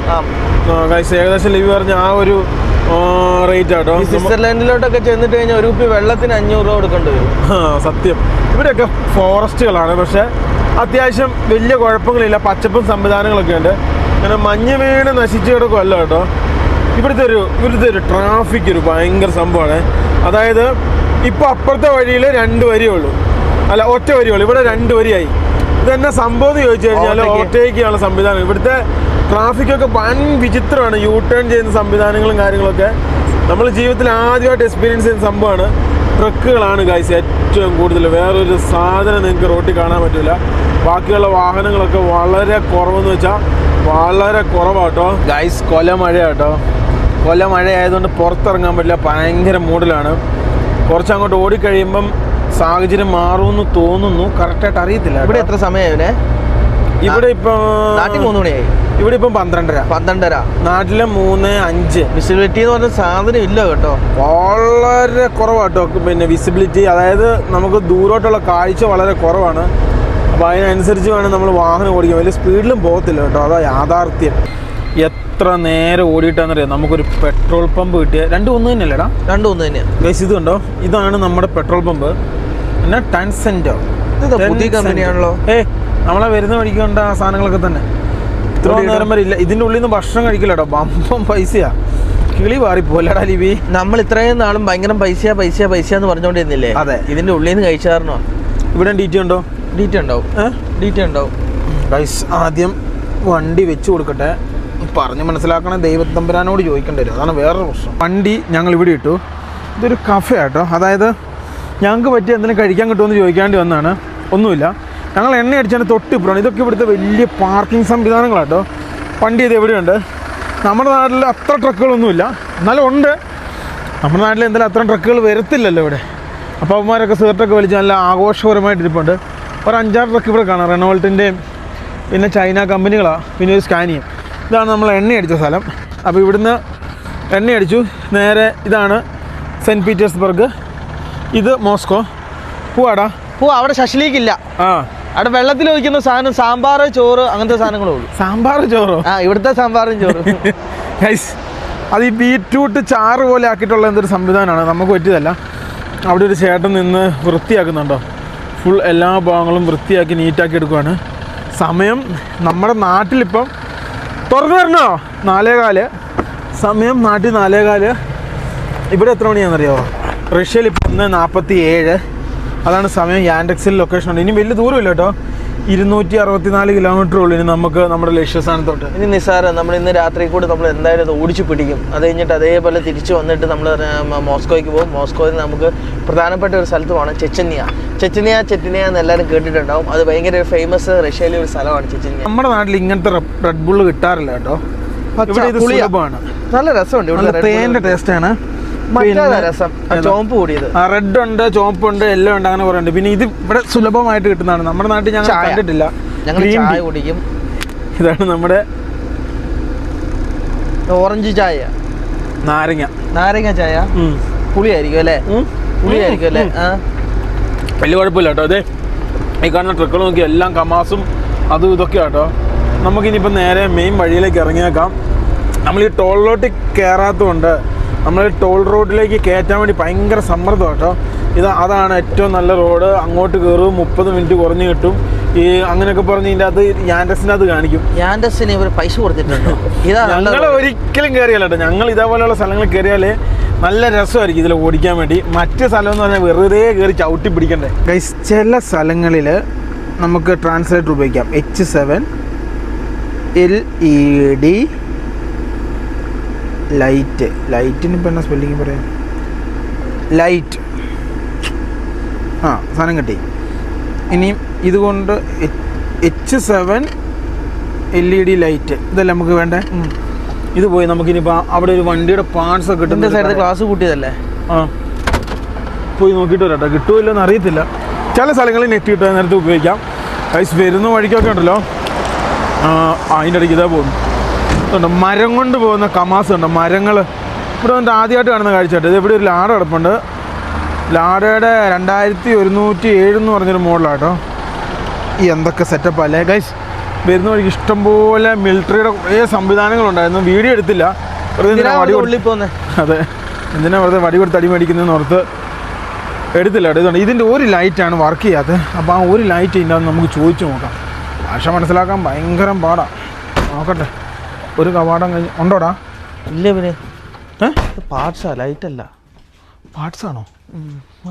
ഏകദേശം ലിവി പറഞ്ഞ ആ ഒരു റേറ്റ് ആട്ടോ. സ്വിറ്റ്സർലൻഡിലോട്ടൊക്കെ ചെന്നിട്ട് കഴിഞ്ഞാൽ ഒരു കുപ്പി വെള്ളത്തിന് 500 രൂപ കൊടുക്കേണ്ടി വരും. സത്യം. ഇവിടെയൊക്കെ ഫോറസ്റ്റുകളാണ്, പക്ഷെ അത്യാവശ്യം വലിയ കുഴപ്പങ്ങളില്ല. പച്ചപ്പും സംവിധാനങ്ങളൊക്കെ ഉണ്ട്. അങ്ങനെ മഞ്ഞ് വീണ് നശിച്ചു കിടക്കുമല്ല കേട്ടോ. ഇവിടുത്തെ ഒരു ട്രാഫിക് ഒരു ഭയങ്കര സംഭവമാണ്. അതായത് ഇപ്പോൾ അപ്പുറത്തെ വഴിയിൽ 2 വരിയേ ഉള്ളൂ, അല്ല ഒറ്റ വരിയേ ഉള്ളൂ. ഇവിടെ 2 വരിയായി. ഇതെന്നാ സംഭവം എന്ന് ചോദിച്ചു കഴിഞ്ഞാൽ ഓവർടേക്കാനുള്ള സംവിധാനം. ഇവിടുത്തെ ട്രാഫിക്കൊക്കെ വൻ വിചിത്രമാണ്. യൂ ടേൺ ചെയ്യുന്ന സംവിധാനങ്ങളും കാര്യങ്ങളൊക്കെ നമ്മൾ ജീവിതത്തിൽ ആദ്യമായിട്ട് എക്സ്പീരിയൻസ് ചെയ്യുന്ന സംഭവമാണ്. ട്രക്കുകളാണ് ഗൈസ് ഏറ്റവും കൂടുതൽ. വേറൊരു സാധനം നിങ്ങൾക്ക് റോട്ടിൽ കാണാൻ പറ്റില്ല. ബാക്കിയുള്ള വാഹനങ്ങളൊക്കെ വളരെ കുറവെന്ന് വെച്ചാൽ വളരെ കുറവാട്ടോ ഗൈസ്. കൊല മഴ ആയതുകൊണ്ട് പുറത്തിറങ്ങാൻ പറ്റില്ല, ഭയങ്കര മൂഡിലാണ്. കുറച്ചങ്ങോട്ട് ഓടിക്കഴിയുമ്പം സാഹചര്യം മാറുമെന്ന് തോന്നുന്നു, കറക്റ്റായിട്ട് അറിയത്തില്ല. ഇവിടെ എത്ര സമയം? ഇവിടെ ഇപ്പം നാട്ടിൽ 3 മണിയായി. ഇവിടെ ഇപ്പം 12:30. നാട്ടിലെ 3:05. വിസിബിലിറ്റി എന്ന് പറഞ്ഞ സാധനം ഇല്ല കേട്ടോ, വളരെ കുറവാട്ടോ. പിന്നെ വിസിബിലിറ്റി, അതായത് നമുക്ക് ദൂരോട്ടുള്ള കാഴ്ച വളരെ കുറവാണ്. അപ്പോൾ അതിനനുസരിച്ച് വേണം നമ്മൾ വാഹനം ഓടിക്കാൻ. വലിയ സ്പീഡിലും പോകത്തില്ല കേട്ടോ, അതാ യാഥാർത്ഥ്യം. എത്ര നേരം ഓടിയിട്ടാണെന്നറിയാം. നമുക്കൊരു പെട്രോൾ പമ്പ് കിട്ടിയ 2 ഒന്ന് തന്നെയല്ലേടാ? 2 ഒന്ന് തന്നെയാണ് ഗൈസ്. ഇത് കണ്ടോ, ഇതാണ് നമ്മുടെ പെട്രോൾ പമ്പ്. പിന്നെ ടെൻസെന്റോ പുതിയ കമ്പനിയാണല്ലോ. നമ്മളെ വരുന്ന വഴിക്ക് കണ്ട ആ സാധനങ്ങളൊക്കെ തന്നെ. ഇത്ര നേരം വരെ ഇല്ല. ഇതിൻ്റെ ഉള്ളിൽ നിന്ന് ഭക്ഷണം കഴിക്കില്ലട്ടോ, ബമ്പം പൈസയാ. കിളി മാറിപ്പോലടാ ലിബി. നമ്മൾ ഇത്രയും നാളും ഭയങ്കര പൈസ എന്ന് പറഞ്ഞുകൊണ്ടിരുന്നില്ലേ? അതെ, ഇതിന്റെ ഉള്ളിൽ നിന്ന് കഴിച്ചായിരുന്നോ? ഇവിടെ ഡീറ്റി ഉണ്ടോ? ഡീറ്റി ഉണ്ടാവും ഗൈസ്. ആദ്യം വണ്ടി വെച്ച് കൊടുക്കട്ടെ, പറഞ്ഞ് മനസ്സിലാക്കണേ. ദൈവത്തമ്പുരാനോട് ചോദിക്കേണ്ടി വരും, അതാണ് വേറൊരു പ്രശ്നം. വണ്ടി ഞങ്ങൾ ഇവിടെ ഇട്ടു. ഇതൊരു കഫേ ആട്ടോ. അതായത് ഞങ്ങൾക്ക് പറ്റിയ എന്തെങ്കിലും കഴിക്കാൻ കിട്ടുമെന്ന് ചോദിക്കാണ്ടി വന്നതാണ്. ഒന്നുമില്ല, ഞങ്ങൾ എണ്ണ അടിച്ചാണ് തൊട്ടിപ്പുറമാണ്. ഇതൊക്കെ ഇവിടുത്തെ വലിയ പാർക്കിംഗ് സംവിധാനങ്ങളാട്ടോ. വണ്ടി ഇത് എവിടെയുണ്ട്. നമ്മുടെ നാട്ടിൽ അത്ര ട്രക്കുകളൊന്നുമില്ല, എന്നാലും ഉണ്ട്. നമ്മുടെ നാട്ടിൽ എന്തായാലും അത്ര ട്രക്കുകൾ വരത്തില്ലല്ലോ ഇവിടെ. അപ്പോൾ അവന്മാരൊക്കെ സിഗരറ്റൊക്കെ വലിച്ച് നല്ല ആഘോഷപരമായിട്ട് ഇരിപ്പുണ്ട്. ഒരു 5-6 ട്രക്ക് ഇവിടെ കാണാം. റെനോൾട്ടിൻ്റെയും പിന്നെ ചൈന കമ്പനികളാണ്, പിന്നെ ഒരു സ്കാനിയും. ഇതാണ് നമ്മൾ എണ്ണ അടിച്ച സ്ഥലം. അപ്പോൾ ഇവിടുന്ന് എണ്ണ അടിച്ചു. നേരെ ഇതാണ് സെൻറ്റ് പീറ്റേഴ്സ്ബർഗ്, ഇത് മോസ്കോ. പോവാടാ അവിടെ ശശിലേക്കില്ല. അവിടെ വെള്ളത്തിൽ ഒഴിക്കുന്ന സാധനം സാമ്പാർ, ചോറ്, അങ്ങനത്തെ സാധനങ്ങളേ ഉള്ളൂ. സാമ്പാർ ചോറോ? ഇവിടുത്തെ സാമ്പാറും ചോറും. അത് ഈ ബീറ്റ്റൂട്ട് ചാറ് പോലെ ആക്കിയിട്ടുള്ള എന്തൊരു സംവിധാനമാണ്, നമുക്ക് പറ്റിയതല്ല. അവിടെ ഒരു ചേട്ടൻ നിന്ന് വൃത്തിയാക്കുന്നുണ്ടോ, ഫുൾ എല്ലാ ഭാഗങ്ങളും വൃത്തിയാക്കി നീറ്റാക്കി എടുക്കുകയാണ്. സമയം നമ്മുടെ നാട്ടിലിപ്പം തുറന്നു വരണോ? 4:15 സമയം, നാട്ടിൽ 4:15. ഇവിടെ എത്ര മണിയാണെന്നറിയാമോ? റഷ്യയിൽ ഇപ്പോൾ 1:47 അതാണ് സമയം. യാൻഡെക്സിൽ ലൊക്കേഷൻ ഉണ്ട്. ഇനി വലിയ ദൂരമില്ല കേട്ടോ, 264 കിലോമീറ്റർ ഉള്ളൂ ഇനി നമുക്ക് നമ്മുടെ ലക്ഷ്യസ്ഥാനത്തോട്ട്. ഇനി നിസ്സാരം, നമ്മൾ ഇന്ന് രാത്രി കൂടെ നമ്മൾ എന്തായാലും അത് ഓടിച്ചു പിടിക്കും. അത് കഴിഞ്ഞിട്ട് അതേപോലെ തിരിച്ചു വന്നിട്ട് നമ്മൾ മോസ്കോയ്ക്ക് പോകും. മോസ്കോയിൽ നമുക്ക് പ്രധാനപ്പെട്ട ഒരു സ്ഥലത്ത് പോകണം, ചെച്ചനിയ എന്ന് എല്ലാവരും കേട്ടിട്ടുണ്ടാവും. അത് ഭയങ്കര ഫേമസ് റഷ്യയിലെ ഒരു സ്ഥലമാണ് ചെച്ചനിയ. നമ്മുടെ നാട്ടിൽ ഇങ്ങനത്തെ റെഡ് ബുള്ള് കിട്ടാറില്ല കേട്ടോ. ഇവിടെ ഇത് സുലഭമാണ്, നല്ല രസമുണ്ട്. ഇവിടെ തേൻ്റെ ടേസ്റ്റാണ്. രസം ചോമ്പ് കൂടിയത്, റെഡ് ഉണ്ട്, ചോപ്പുണ്ട്, എല്ലാം ഉണ്ട്, അങ്ങനെ പറയുന്നുണ്ട്. പിന്നെ ഇത് ഇവിടെ സുലഭമായിട്ട് കിട്ടുന്നതാണ്. നമ്മുടെ നാട്ടിൽ ഞങ്ങൾ കണ്ടിട്ടില്ല. ഞങ്ങൾ ചായ കുടിക്കും. ഇതാണ് നമ്മുടെ ഓറഞ്ച് ചായ, നാരങ്ങ ചായ. പുളിയായിരിക്കും അല്ലേ? പുളിയായിരിക്കും അല്ലേ? വലിയ കുഴപ്പമില്ല കേട്ടോ. അതെ, ഈ കാണുന്ന ട്രക്കുകൾ നോക്കി എല്ലാം കമാസും അതും ഇതൊക്കെ കേട്ടോ. നമുക്കിനിയിപ്പോൾ നേരെ മെയിൻ വഴിയിലേക്ക് ഇറങ്ങിയേക്കാം. നമ്മൾ ഈ ടോൾ റോഡിൽ കയറാത്തതുകൊണ്ട് നമ്മൾ ടോൾ റോഡിലേക്ക് കയറ്റാൻ വേണ്ടി ഭയങ്കര സമ്മർദ്ദം കേട്ടോ. അതാണ് ഏറ്റവും നല്ല റോഡ്. അങ്ങോട്ട് കയറും 30 മിനിറ്റ് കുറഞ്ഞ് കിട്ടും. ഈ അങ്ങനെയൊക്കെ പറഞ്ഞ് ഇതിൻ്റെ അത് യാൻഡസിന് അത് കാണിക്കും. യാൻഡസിന് ഇവർ പൈസ കൊടുത്തിട്ടുണ്ടോ? ഞങ്ങൾ ഒരിക്കലും കയറിയല്ല കേട്ടോ. ഞങ്ങൾ ഇതേപോലെയുള്ള സ്ഥലങ്ങളിൽ കയറിയാൽ നല്ല രസമായിരിക്കും ഇതിൽ ഓടിക്കാൻ വേണ്ടി. മറ്റ് സ്ഥലം എന്ന് പറഞ്ഞാൽ വെറുതെ കയറി ചവിട്ടി പിടിക്കണ്ടേ ഗൈസ്. ചില സ്ഥലങ്ങളിൽ നമുക്ക് ട്രാൻസ്ലേറ്റർ ഉപയോഗിക്കാം. H7 LED ലൈറ്റിന് ഇപ്പം എന്നാ സ്പെല്ലിങ് പറയാം? ലൈറ്റ്. സാധനം കിട്ടി. ഇനിയും ഇതുകൊണ്ട് H7 LED ലൈറ്റ് ഇതല്ലേ നമുക്ക് വേണ്ടേ? ഇത് പോയി നമുക്കിനിപ്പോൾ അവിടെ ഒരു വണ്ടിയുടെ പാർട്സ് ഒക്കെ കിട്ടുന്ന സൈഡിൽ ക്ലാസ് കൂട്ടിയതല്ലേ? പോയി നോക്കിയിട്ട് വരാട്ടോ. കിട്ടുമല്ലോ അറിയത്തില്ല. ചില സ്ഥലങ്ങളിൽ നെറ്റ് കിട്ടാൻ നേരത്തെ ഉപയോഗിക്കാം. ഗൈസ് വരുന്ന വഴിക്കൊക്കെ ഉണ്ടല്ലോ, അതിൻ്റെ ഇടയ്ക്ക് ഇതാ പോകുന്നു. മരം കൊണ്ട് പോകുന്ന കമാസ് ഉണ്ട്. മരങ്ങൾ ഇവിടെ വന്നിട്ട് ആദ്യമായിട്ട് കാണുന്ന കാഴ്ചയായിട്ട്. ഇത് ഇവിടെ ഒരു ലാഡ കിടപ്പുണ്ട്. ലാഡയുടെ 2107 എന്ന് പറഞ്ഞൊരു മോഡലാട്ടോ. ഈ എന്തൊക്കെ സെറ്റപ്പ് അല്ലേ ഗൈസ്. വരുന്ന വഴിക്ക് ഇഷ്ടംപോലെ മിലിറ്ററിയുടെ കുറേ സംവിധാനങ്ങളുണ്ടായിരുന്നു. വീഡിയോ എടുത്തില്ല. അതെ, എന്തിനാ വെറുതെ വടി കൊടുത്ത് അടി മേടിക്കുന്നതെന്ന് ഓർത്ത് എടുത്തില്ല കേട്ടോ. ഇതുണ്ട്, ഇതിൻ്റെ ഒരു ലൈറ്റാണ് വർക്ക് ചെയ്യാത്തത്. അപ്പോൾ ആ ഒരു ലൈറ്റ് ഇതിൻ്റെ നമുക്ക് ചോദിച്ചു നോക്കാം. ഭാഷ മനസ്സിലാക്കാൻ ഭയങ്കര പാടാണ്. നോക്കട്ടെ, ഒരു കവാടം കഴിഞ്ഞ് ഉണ്ടോടാ? ഇല്ല. പിന്നെ പാർട്സാ, ലൈറ്റ് അല്ല. പാർട്സാണോ?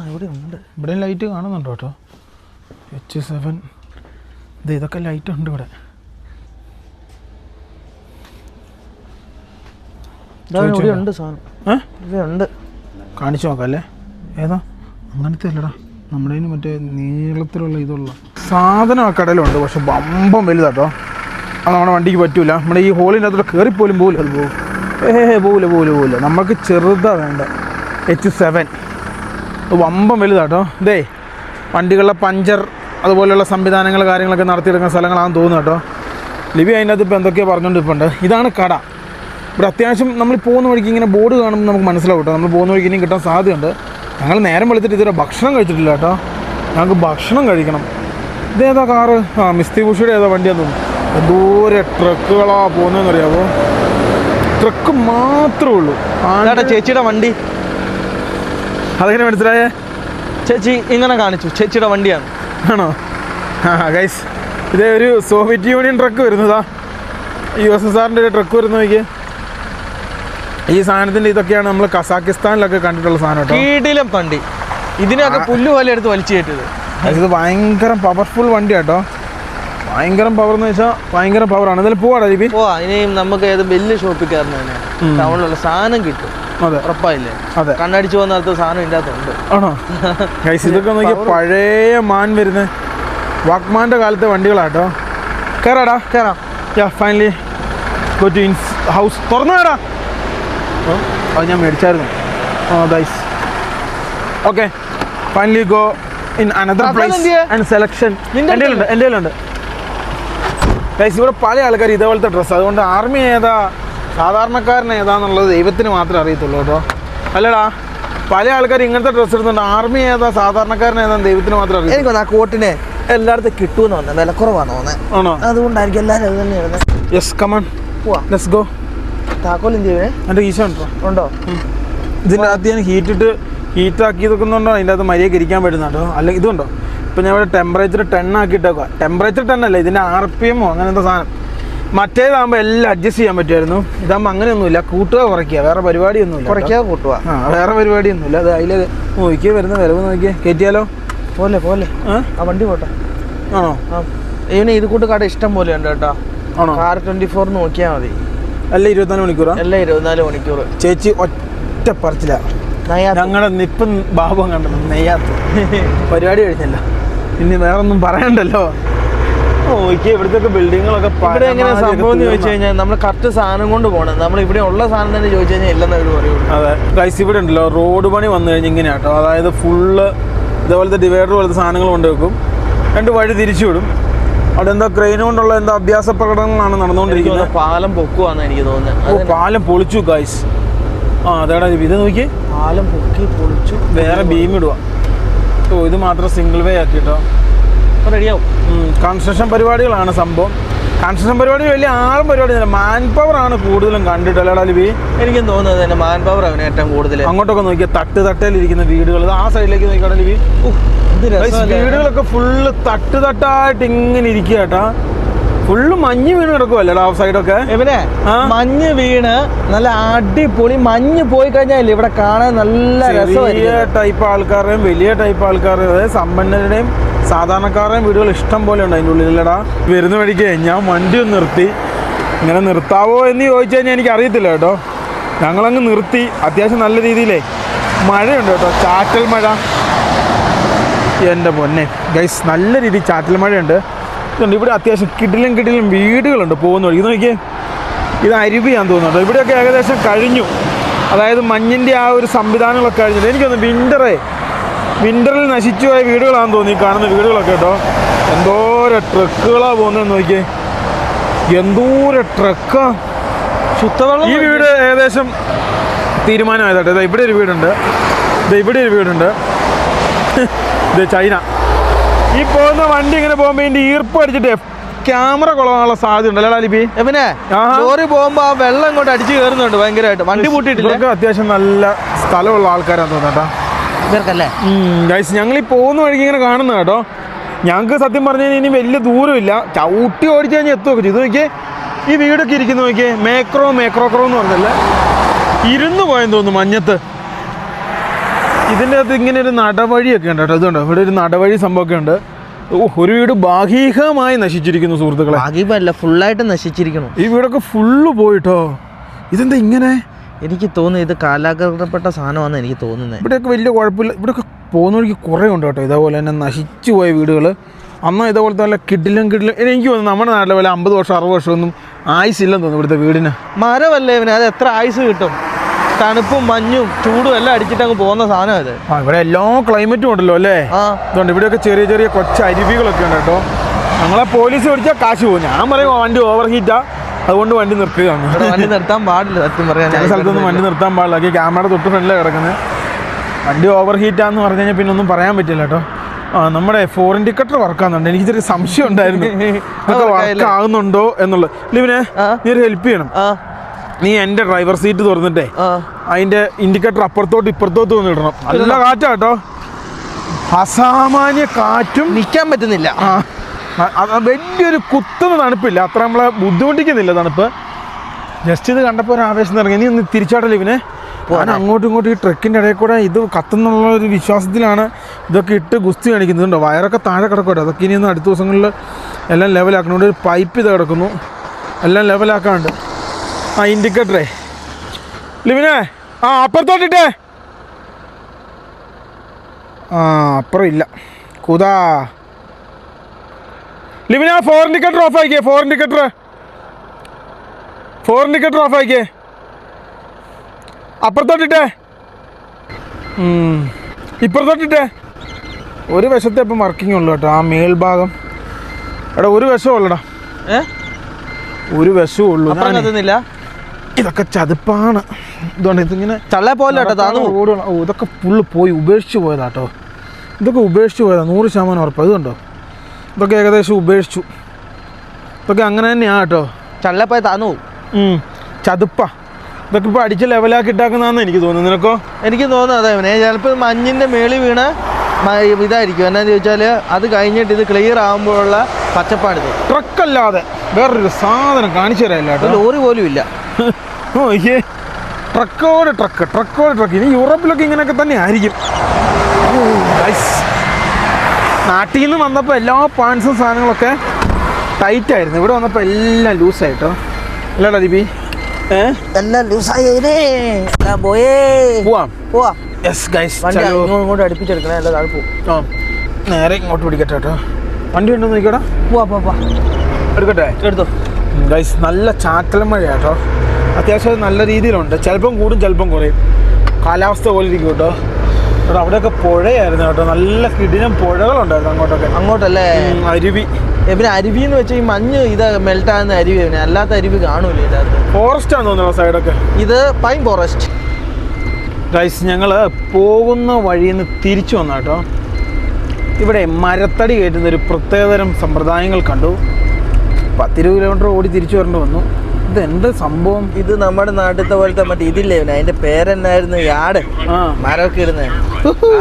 ഇവിടെ ഉണ്ട്. ഇവിടെ ലൈറ്റ് കാണുന്നുണ്ടോ കേട്ടോ? H7 ഇതൊക്കെ ലൈറ്റ് ഉണ്ട് ഇവിടെ. ഉണ്ട് സാധനം. ഉണ്ട്, കാണിച്ചു നോക്കാം അല്ലേ? ഏതാ? അങ്ങനത്തെ അല്ലടാ, നമ്മുടെ മറ്റേ നീളത്തിലുള്ള ഇതുള്ള സാധനം ആ കടയിലുണ്ട്. പക്ഷെ ബമ്പം വലുതാട്ടോ. അത് നമ്മുടെ വണ്ടിക്ക് പറ്റൂല. നമ്മുടെ ഈ ഹോളിൻ്റെ അകത്തോടെ കയറിപ്പോലും പോലും അത് പോകും. പോവില്ല. നമുക്ക് ചെറുതാ വേണ്ട. H7 വമ്പം വലുതാട്ടോ. ഇതേ വണ്ടികളുടെ പഞ്ചർ അതുപോലെയുള്ള സംവിധാനങ്ങൾ കാര്യങ്ങളൊക്കെ നടത്തിയെടുക്കുന്ന സ്ഥലങ്ങളാണെന്ന് തോന്നുന്നു കേട്ടോ. ലിബി അതിൻ്റെ അകത്ത് ഇപ്പോൾ എന്തൊക്കെയോ പറഞ്ഞുകൊണ്ടിരിപ്പുണ്ട്. ഇതാണ് കട. ഇവിടെ അത്യാവശ്യം നമ്മൾ പോകുന്ന വഴിക്ക് ഇങ്ങനെ ബോർഡ് കാണുമ്പോൾ നമുക്ക് മനസ്സിലാവും കേട്ടോ. നമ്മൾ പോകുന്ന വഴിക്ക് ഇനിയും കിട്ടാൻ സാധ്യതയുണ്ട്. ഞങ്ങൾ നേരം വെളുത്തിട്ട് ഇതുവരെ ഭക്ഷണം കഴിച്ചിട്ടില്ല കേട്ടോ. ഞങ്ങൾക്ക് ഭക്ഷണം കഴിക്കണം. ഇതേതാ കാറ്? മിസ്തിഭൂഷിയുടെ ഏതാ വണ്ടിയാന്ന് തോന്നുന്നു. എന്തോരം ട്രക്കുകളാ പോകുന്നതെന്ന് അറിയാമോ? ട്രക്ക് മാത്രമേ ഉള്ളൂ. ചേച്ചിയുടെ വണ്ടി അതെങ്ങനെ മനസ്സിലായേ? ചേച്ചി ഇങ്ങനെ കാണിച്ചു, ചേച്ചിയുടെ വണ്ടിയാണ്. ആണോ? ഗൈസ്, ഇതേ ഒരു സോവിയറ്റ് യൂണിയൻ ട്രക്ക് വരുന്നതാ. USSRൻ്റെ ഒരു ട്രക്ക് വരുന്ന നോക്കിയേ. ഈ സാധനത്തിൻ്റെ ഇതൊക്കെയാണ് നമ്മൾ കസാക്കിസ്ഥാനിലൊക്കെ കണ്ടിട്ടുള്ള സാധനം കേട്ടോ. കീടിലും വണ്ടി. ഇതിനൊക്കെ പുല്ല് പോലെ എടുത്ത് വലിച്ചു കയറ്റത്. ഇത് ഭയങ്കര പവർഫുൾ വണ്ടി കേട്ടോ. ഭയങ്കര പവർ എന്ന് വെച്ചാൽ ഭയങ്കര പവറാണ്. എന്തായാലും പോവാടാ ജിബി. ഇനിയും നമുക്ക് ഏത് വലിയ ഷോപ്പിൽ കയറുന്നതിന് ടൗണിലുള്ള സാധനം കിട്ടും. അതെ, ഉറപ്പായില്ലേ? അതെ, കണ്ണടിച്ചു പോകുന്ന അടുത്ത സാധനം ഇതിൻ്റെ അകത്തുണ്ട്. ആണോ? ഗൈസ്, ഇതൊക്കെ നോക്കിയാൽ പഴയ മാൻ വരുന്ന വാക്മാൻ്റെ കാലത്തെ വണ്ടികളാട്ടോ. കയറാടാ, കയറാം. Finally go to house. തുറന്നു കയറാ. അത് ഞാൻ മേടിച്ചായിരുന്നു. Guys, okay, finally go in another place and selection. എൻ്റെ കയ്യിലുണ്ട് ഗൈസ്. ഇവിടെ പല ആൾക്കാർ ഇതേപോലത്തെ ഡ്രസ്സ്. അതുകൊണ്ട് ആർമി ഏതാ സാധാരണക്കാരൻ ഏതാന്നുള്ളത് ദൈവത്തിന് മാത്രമേ അറിയത്തുള്ളൂ കേട്ടോ. അല്ലടാ, പല ആൾക്കാർ ഇങ്ങനത്തെ ഡ്രസ്സ് എടുത്തുണ്ട്. ആർമി ഏതാ സാധാരണക്കാരൻ ഏതാന്ന് ദൈവത്തിന് മാത്രമേ അറിയൂ. എനിക്ക് ആ കോട്ടിനെ എല്ലായിടത്തും കിട്ടുമെന്ന് തോന്നുന്നത്, വിലക്കുറവാണ് തോന്നുന്നത്. ആണോ? അതുകൊണ്ടായിരിക്കും എല്ലാവരും അത് തന്നെ ഇടുന്നത്. യെസ്, കമൺ, പോവാ, ലെറ്റ്സ് ഗോ. താക്കോൽ എന്ത് ചെയ്യുവേ? എൻ്റെ ഈശോ ഉണ്ടോ? ഇതിൻ്റെ അകത്ത് ഞാൻ ഹീറ്റാക്കിയതൊക്കെന്നുണ്ടോ അതിൻ്റെ അകത്ത് മര്യാദയ്ക്ക് ഇരിക്കാൻ പറ്റുന്നുണ്ടോ? അല്ലെങ്കിൽ ഇതുണ്ടോ? ഇപ്പം ഞാൻ ഇവിടെ ടെമ്പറേച്ചർ 10 ആക്കിയിട്ടേക്കുക. ടെമ്പറേച്ചർ 10 അല്ല, ഇതിൻ്റെ RPM അങ്ങനെ എന്താ സാധനം. മറ്റേതാകുമ്പോൾ എല്ലാം അഡ്ജസ്റ്റ് ചെയ്യാൻ പറ്റുമായിരുന്നു. ഇതാകുമ്പോൾ അങ്ങനെയൊന്നുമില്ല, കൂട്ടുക കുറയ്ക്കുക, വേറെ പരിപാടിയൊന്നുമില്ല. കുറയ്ക്കുക കൂട്ടുക, വേറെ പരിപാടിയൊന്നുമില്ല. അത് അതിൽ നോക്കിയേ വരുന്ന വിലവ് നോക്കിയേ. കയറ്റിയാലോ? പോലെ ആ വണ്ടി പോട്ടെ. ആണോ? ഇവന് ഇത് കൂട്ട് കട ഇഷ്ടം പോലെ ഉണ്ട് കേട്ടോ. ആണോ? കാർ 24 നോക്കിയാൽ മതി. എല്ലാം 24 മണിക്കൂറാ? എല്ലാം 24 മണിക്കൂർ. ചേച്ചി ഒറ്റ പറച്ചില്ല. ഞങ്ങളുടെ നിപ്പും ബാബും കണ്ടത് നെയ്യാത്ത് പരിപാടി കഴിഞ്ഞല്ല. ഇനി വേറെ ഒന്നും പറയണ്ടല്ലോ. നോക്കിയേ ഇവിടുത്തെ ബിൽഡിങ്ങുകളൊക്കെ. ഇവിടെ എങ്ങനെ സംഭവം എന്ന് ചോദിച്ചു കഴിഞ്ഞാൽ നമ്മൾ കറക്റ്റ് സാധനം കൊണ്ട് പോകണം. നമ്മൾ ഇവിടെ ഉള്ള സാധനം തന്നെ ചോദിച്ചു കഴിഞ്ഞാൽ ഇല്ലെന്ന് അവർ പറയുള്ളൂ. അതെ ഗൈസ്, ഇവിടെ ഉണ്ടല്ലോ റോഡ് പണി വന്നു കഴിഞ്ഞാൽ ഇങ്ങനെ കേട്ടോ. അതായത് ഫുള്ള് ഇതേപോലത്തെ ഡിവൈഡർ പോലത്തെ സാധനങ്ങൾ കൊണ്ടുവെക്കും, 2 വഴി തിരിച്ചു വിടും. അവിടെ എന്താ ക്രെയിൻ കൊണ്ടുള്ള എന്താ അഭ്യാസ പ്രകടനങ്ങളാണ് നടന്നുകൊണ്ടിരിക്കുന്നത്. പാലം പൊക്കുവാന്ന് എനിക്ക് തോന്നുന്നത്. പാലം പൊളിച്ചു ഗൈസ്. അതേടാ ഇത് നോക്കി, പാലം പൊക്കി പൊളിച്ചു, വേറെ ബീം ഇടുക. ഇത് മാത്രം സിംഗിൾ വേ ആക്കിട്ടോ റെഡിയാവും. കൺസ്ട്രക്ഷൻ പരിപാടികളാണ് സംഭവം. കൺസ്ട്രക്ഷൻ പരിപാടി വലിയ ആളും പരിപാടിയല്ല, മാൻ പവർ ആണ് കൂടുതലും കണ്ടിട്ടല്ലേടാ ലിബി? എനിക്കും തോന്നുന്നത് തന്നെ മാൻ പവർ അവന് ഏറ്റവും കൂടുതൽ. അങ്ങോട്ടൊക്കെ നോക്കിയാൽ തട്ടയിലിരിക്കുന്ന വീടുകൾ, ആ സൈഡിലേക്ക് നോക്കിയാടാ ലിബി. വീടുകളൊക്കെ ഫുള്ള് തട്ടായിട്ട് ഇങ്ങനെ ഇരിക്കുക കേട്ടാ. ഫുള്ള് മഞ്ഞ് വീണ് കിടക്കുമല്ലേടാ ആ സൈഡൊക്കെ. ഇവനെ മഞ്ഞ് വീണ് നല്ല അടിപൊളി. മഞ്ഞ് പോയി കഴിഞ്ഞാൽ ഇവിടെ കാണാൻ നല്ല ചെറിയ ടൈപ്പ് ആൾക്കാരുടെയും വലിയ ടൈപ്പ് ആൾക്കാരുടെയും, അതായത് സമ്പന്നരുടെയും സാധാരണക്കാരുടെയും വീടുകൾ ഇഷ്ടം പോലെ ഉണ്ട് അതിൻ്റെ ഉള്ളിലടാ. വരുന്ന വഴിക്ക് ഞാൻ വണ്ടി ഒന്ന് നിർത്തി. ഇങ്ങനെ നിർത്താവോ എന്ന് ചോദിച്ചു കഴിഞ്ഞാൽ എനിക്ക് അറിയത്തില്ല കേട്ടോ. ഞങ്ങളങ്ങ് നിർത്തി. അത്യാവശ്യം നല്ല രീതിയിലേ മഴയുണ്ട് കേട്ടോ, ചാറ്റൽ മഴ. എൻ്റെ പൊന്നെ ഗൈസ്, നല്ല രീതിയിൽ ചാറ്റൽ മഴയുണ്ട്. ഇതുണ്ട് ഇവിടെ അത്യാവശ്യം കിടിലും വീടുകളുണ്ട് പോകുന്ന വഴി. ഇത് നോക്കിയേ, ഇത് അരുവിയാന്ന് തോന്നുന്നുണ്ട്. ഇവിടെയൊക്കെ ഏകദേശം കഴിഞ്ഞു. അതായത് മഞ്ഞിൻ്റെ ആ ഒരു സംവിധാനങ്ങളൊക്കെ കഴിഞ്ഞിട്ട് എനിക്കൊന്ന് വിൻ്ററിൽ നശിച്ചു പോയ വീടുകളാണെന്ന് തോന്നി കാണുന്ന വീടുകളൊക്കെ കേട്ടോ. എന്തോരം ട്രക്കുകളാണ് പോകുന്നതെന്ന് നോക്കിയേ, എന്തോരം ട്രക്കാ. ശുദ്ധവെള്ളം. ഈ വീട് ഏകദേശം തീരുമാനമായതാട്ടെ. ഇതാ ഇവിടെ ഒരു വീടുണ്ട്, ഇവിടെ ഒരു വീടുണ്ട്. ഇത് ചൈന. ഈ പോകുന്ന വണ്ടി ഇങ്ങനെ പോകുമ്പോൾ ഇതിൻ്റെ ഈർപ്പ് അടിച്ചിട്ട് ക്യാമറ കൊള്ളാനുള്ള സാധ്യത ഉണ്ട് അല്ലേ ലിപി? പിന്നെ ലോറി പോകുമ്പോൾ ആ വെള്ളം ഇങ്ങോട്ട് അടിച്ച് കയറുന്നുണ്ട് ഭയങ്കരമായിട്ട്. വണ്ടി പൂട്ടിയിട്ടില്ല. അത്യാവശ്യം നല്ല സ്ഥലമുള്ള ആൾക്കാരാന്ന് തോന്നട്ടാ ഇവർക്കല്ലേ. ഗൈസ്, ഞങ്ങൾ ഈ പോകുന്ന വഴിക്ക് ഇങ്ങനെ കാണുന്ന കേട്ടോ. ഞങ്ങൾക്ക് സത്യം പറഞ്ഞു കഴിഞ്ഞാൽ ഇനി വലിയ ദൂരമില്ല, ചവിട്ടി ഓടിച്ചു കഴിഞ്ഞാൽ എത്തുമൊക്കെ ചെയ്തു. നോക്കിയേ ഈ വീടൊക്കെ ഇരിക്കുന്നു, നോക്കിയേ. മേക്രോ എന്ന് പറഞ്ഞല്ലേ, ഇരുന്ന് പോയെന്ന് തോന്നുന്നു മഞ്ഞത്ത്. ഇതിൻ്റെ അകത്ത് ഇങ്ങനെ ഒരു നടവഴിയൊക്കെ ഉണ്ട് കേട്ടോ. ഇതുണ്ടോ, ഇവിടെ ഒരു നടവഴി സംഭവമൊക്കെ ഉണ്ട്. ഒരു വീട് ഭാഗികമായി നശിച്ചിരിക്കുന്നു സുഹൃത്തുക്കളെ. ഭാഗികമല്ല, ഫുള്ളായിട്ട് നശിച്ചിരിക്കണം. ഈ വീടൊക്കെ ഫുള്ള് പോയിട്ടോ. ഇതെന്താ ഇങ്ങനെ? എനിക്ക് തോന്നുന്നു ഇത് കാലാകാലപ്പെട്ട സാധനമാണെന്ന് എനിക്ക് തോന്നുന്നത്. ഇവിടെയൊക്കെ വലിയ കുഴപ്പമില്ല. ഇവിടെയൊക്കെ പോകുന്നവർക്ക് കുറേ ഉണ്ട് കേട്ടോ ഇതേപോലെ തന്നെ നശിച്ചു പോയ വീടുകൾ. അന്ന് ഇതേപോലത്തെ വല്ല കിടിലും എനിക്ക് തോന്നുന്നു നമ്മുടെ നാട്ടിലെ പോലെ 50 വർഷം 60 വർഷമൊന്നും ആയുസില്ലെന്ന് തോന്നുന്നു ഇവിടുത്തെ വീടിന്. മരമല്ലേ ഇവന്, അത് എത്ര ആയുസ് കിട്ടും? തണുപ്പും മഞ്ഞും ചൂടും എല്ലാം അടിച്ചിട്ട് അങ്ങ് പോകുന്ന സാധനം അത്. ഇവിടെ എല്ലാ ക്ലൈമറ്റും ഉണ്ടല്ലോ അല്ലേ. അതുകൊണ്ട് ഇവിടെയൊക്കെ ചെറിയ കൊച്ചു അരുവികളൊക്കെ ഉണ്ട് കേട്ടോ. ഞങ്ങളെ പോലീസ് ഓടിച്ചാൽ കാശ് പോകും. ഞാൻ പറയും വണ്ടി ഓവർ ഹീറ്റാ, അതുകൊണ്ട് വണ്ടി നിർത്തുകയാണ്. വണ്ടി നിർത്താൻ പാടില്ല, സത്യം പറയാൻ. ചില സ്ഥലത്തൊന്നും വണ്ടി നിർത്താൻ പാടില്ല. ക്യാമറയുടെ തൊട്ട് ഫ്രണ്ടിലാണ് കിടക്കുന്നത്. വണ്ടി ഓവർ ഹീറ്റാന്ന് പറഞ്ഞു കഴിഞ്ഞാൽ പിന്നെ ഒന്നും പറയാൻ പറ്റില്ല കേട്ടോ. നമ്മുടെ ഫോറിൻ ടിക്കറ്റർ വർക്കാകുന്നുണ്ട്. എനിക്ക് ചെറിയ സംശയം ഉണ്ടായിരുന്നു ഇതൊക്കെ വർക്ക് ആകുന്നുണ്ടോ എന്നുള്ളത്. ലിവിനെ നീ ഒരു ഹെൽപ്പ് ചെയ്യണം. നീ എൻ്റെ ഡ്രൈവർ സീറ്റ് തുറന്നിട്ടേ അതിൻ്റെ ഇൻഡിക്കേറ്റർ അപ്പുറത്തോട്ട് ഇപ്പുറത്തോട്ട് വന്ന് ഇടണം. നല്ല കാറ്റാ കേട്ടോ, അസാമാന്യ കാറ്റും. നിൽക്കാൻ പറ്റുന്നില്ല. വലിയൊരു കുത്തുന്ന തണുപ്പില്ല, അത്ര നമ്മളെ ബുദ്ധിമുട്ടിക്കുന്നില്ല തണുപ്പ്. ജസ്റ്റ് ഇത് കണ്ടപ്പോൾ ഒരു ആവേശം ഇറങ്ങി. നീ ഒന്ന് തിരിച്ചാടല്ലേ ഇവനെ. ഞാൻ അങ്ങോട്ടും ഇങ്ങോട്ടും ഈ ട്രക്കിൻ്റെ ഇടയിൽ കൂടെ ഇത് കത്തുന്നുള്ള ഒരു വിശ്വാസത്തിലാണ് ഇതൊക്കെ ഇട്ട് ഗുസ്തി കാണിക്കുന്നുണ്ടോ. വയറൊക്കെ താഴെ കിടക്കട്ടെ. അതൊക്കെ ഇനി ഒന്ന് അടുത്ത ദിവസങ്ങളിൽ എല്ലാം ലെവലാക്കണോണ്ട് ഒരു പൈപ്പ് ഇത് കിടക്കുന്നു, എല്ലാം ലെവലാക്കാണ്ട്. ഇൻഡിക്കേറ്ററേ ലിവിനെ, അപ്പുറത്തോട്ടിട്ടേ. അപ്പുറം ഇല്ല കുതാ. ലിവിനെ ഫോർ ഇൻഡിക്കേറ്റർ ഓഫ് ആക്കിയേ. ഫോർ ഇൻഡിക്കേറ്റർ ഓഫ് ആക്കിയേ. അപ്പുറത്തോട്ടിട്ടേ, ഇപ്പുറത്തോട്ടിട്ടേ. ഒരു വശത്തെ ഇപ്പം വർക്കിംഗ് ഉള്ളു കേട്ടോ, ആ മേൽഭാഗം. എടാ ഒരു വശം ഉള്ളടാ, ഒരു വശവും ഉള്ളു. ഇതൊക്കെ ചതുപ്പാണ്. ഇതുകൊണ്ട് ഇതിങ്ങനെ ചള്ള പോലെ ഇതൊക്കെ ഫുള്ള് പോയി ഉപേക്ഷിച്ച് പോയതാട്ടോ. ഇതൊക്കെ ഉപേക്ഷിച്ച് പോയതാ 100% ഉറപ്പ്. ഇതുണ്ടോ, ഇതൊക്കെ ഏകദേശം ഉപേക്ഷിച്ചു. ഇതൊക്കെ അങ്ങനെ തന്നെയാണ് കേട്ടോ. ചള്ളപ്പോയി താന്നു ചതുപ്പാ. ഇതൊക്കെ ഇപ്പോൾ അടിച്ച് ലെവലാക്കി ഇട്ടാക്കുന്നതാണെന്ന് എനിക്ക് തോന്നുന്നു. നിനക്കോ? എനിക്ക് തോന്നുന്നത് അതേ. ചിലപ്പോൾ മഞ്ഞിൻ്റെ മേളിൽ വീണ് ഇതായിരിക്കും. എന്നാന്ന് ചോദിച്ചാൽ അത് കഴിഞ്ഞിട്ട് ഇത് ക്ലിയർ ആകുമ്പോഴുള്ള പച്ചപ്പാണിത്. ട്രക്കല്ലാതെ വേറൊരു സാധനം കാണിച്ചു തരാനില്ല കേട്ടോ. ലോറി പോലും ഇല്ല. ഓയ്യേ, ട്രക്കോട് ട്രക്ക്. ഇനി യൂറോപ്പിലൊക്കെ ഇങ്ങനെയൊക്കെ തന്നെ ആയിരിക്കും. നാട്ടിൽ നിന്ന് വന്നപ്പോൾ എല്ലാ പാൻസും സാധനങ്ങളൊക്കെ ടൈറ്റ് ആയിരുന്നു. ഇവിടെ വന്നപ്പോൾ എല്ലാം ലൂസായിട്ടോ. അല്ലടാ ദീപി? എല്ലാം ലൂസായി. പോവാം. യെസ് ഗൈസ്, ഇങ്ങോട്ട് അടുപ്പിച്ചെടുക്കണേ, അല്ല താഴെ പോകും. നേരെ ഇങ്ങോട്ട് പിടിക്കട്ടെ കേട്ടോ. വണ്ടി ഉണ്ടോ നോക്കിക്കോടാ. പോവാ എടുക്കട്ടെ? എടുത്തോ ഗൈസ്. നല്ല ചാറ്റൽ മഴ കേട്ടോ. അത്യാവശ്യം നല്ല രീതിയിലുണ്ട്. ചിലപ്പം കൂടും ചിലപ്പം കുറയും. കാലാവസ്ഥ പോലെ ഇരിക്കും കേട്ടോ. കേട്ടോ അവിടെയൊക്കെ പുഴയായിരുന്നു കേട്ടോ. നല്ല കിടിലം പുഴകളുണ്ടായിരുന്നു അങ്ങോട്ടല്ലേ. അരുവി. പിന്നെ അരുവി എന്ന് വെച്ചാൽ ഈ മഞ്ഞ് ഇത് മെൽട്ടാകുന്ന അരുവി. പിന്നെ അല്ലാത്ത അരുവി കാണൂല ഇതിനകത്ത്. ഫോറസ്റ്റ് ആണെന്ന് തോന്നുന്നു സൈഡൊക്കെ. ഇത് പൈൻ ഫോറസ്റ്റ്. ഗൈസ്, ഞങ്ങൾ പോകുന്ന വഴിയിൽ നിന്ന് തിരിച്ചു വന്ന കേട്ടോ. ഇവിടെ മരത്തടി കയറ്റുന്നൊരു പ്രത്യേകതരം സമ്പ്രദായങ്ങൾ കണ്ടു. 10-20 കിലോമീറ്റർ ഓടി തിരിച്ചു വരേണ്ടി വന്നു. ഇതെന്ത് സംഭവം? ഇത് നമ്മുടെ നാട്ടിലത്തെ പോലത്തെ മറ്റേ ഇതില്ലേ, അതിന്റെ പേരെന്നായിരുന്നു? യാട്, മരമൊക്കെ ഇടുന്നത്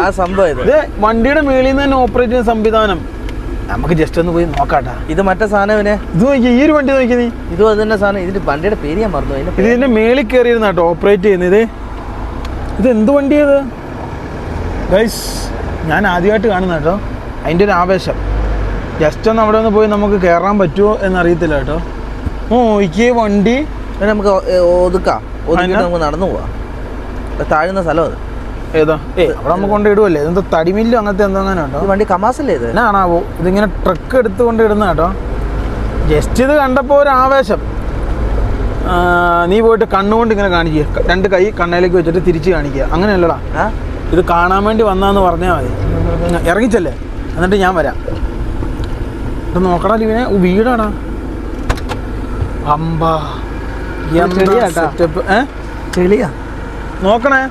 ആ സംഭവം. ഇത് വണ്ടിയുടെ മേളിൽ നിന്ന് തന്നെ ഓപ്പറേറ്റ് ചെയ്യുന്ന സംവിധാനം. നമുക്ക് ജസ്റ്റ് ഒന്ന് പോയി നോക്കാട്ടാ. ഇത് മറ്റേ സാധനം. ഇത് നോക്കി, ഈ ഒരു വണ്ടി നോക്കി നീ. ഇതും അത് തന്നെ സാധനം. ഇതിന്റെ വണ്ടിയുടെ പേര് ഞാൻ മറന്നു. ഇതിന്റെ മേളിൽ കയറിയിരുന്ന കേട്ടോ ഓപ്പറേറ്റ് ചെയ്യുന്നത്. ഇത് എന്ത് വണ്ടിയത് ഗൈസ്? ഞാൻ ആദ്യമായിട്ട് കാണുന്ന കേട്ടോ. അതിൻ്റെ ഒരു ആവേശം. ജസ്റ്റ് ഒന്ന് അവിടെ ഒന്ന് പോയി നമുക്ക് കയറാൻ പറ്റുമോ എന്നറിയത്തില്ല കേട്ടോ. ഈ വണ്ടി നമുക്ക് ഒതുക്കാം. നമുക്ക് നടന്നു പോവാം. താഴ്ന്ന സ്ഥലം അത്. ഏതാ? അവിടെ നമുക്ക് കൊണ്ട് ഇടുവല്ലേ? ഇതെന്താ തടിമില്ലോ അങ്ങനത്തെ എന്തെങ്ങനെ കേട്ടോ. വണ്ടി കമാസല്ലേ ഇത്? എന്നാണാവോ ഇതിങ്ങനെ ട്രക്ക് എടുത്ത് കൊണ്ട് ഇടുന്ന കേട്ടോ. ജസ്റ്റ് ഇത് കണ്ടപ്പോൾ ഒരു ആവേശം. നീ പോയിട്ട് കണ്ണുകൊണ്ട് ഇങ്ങനെ കാണിക്കുക. 2 കൈ കണ്ണയിലേക്ക് വെച്ചിട്ട് തിരിച്ച് കാണിക്കുക. അങ്ങനെയല്ലടാ, ഇത് കാണാൻ വേണ്ടി വന്നാന്ന് പറഞ്ഞാൽ മതി. ഇറങ്ങിച്ചല്ലേ, എന്നിട്ട് ഞാൻ വരാം. ഇത് നോക്കടാ ഇവനെ. വീടാടാ. അമ്പാ ചെളിയാ. നോക്കണേ,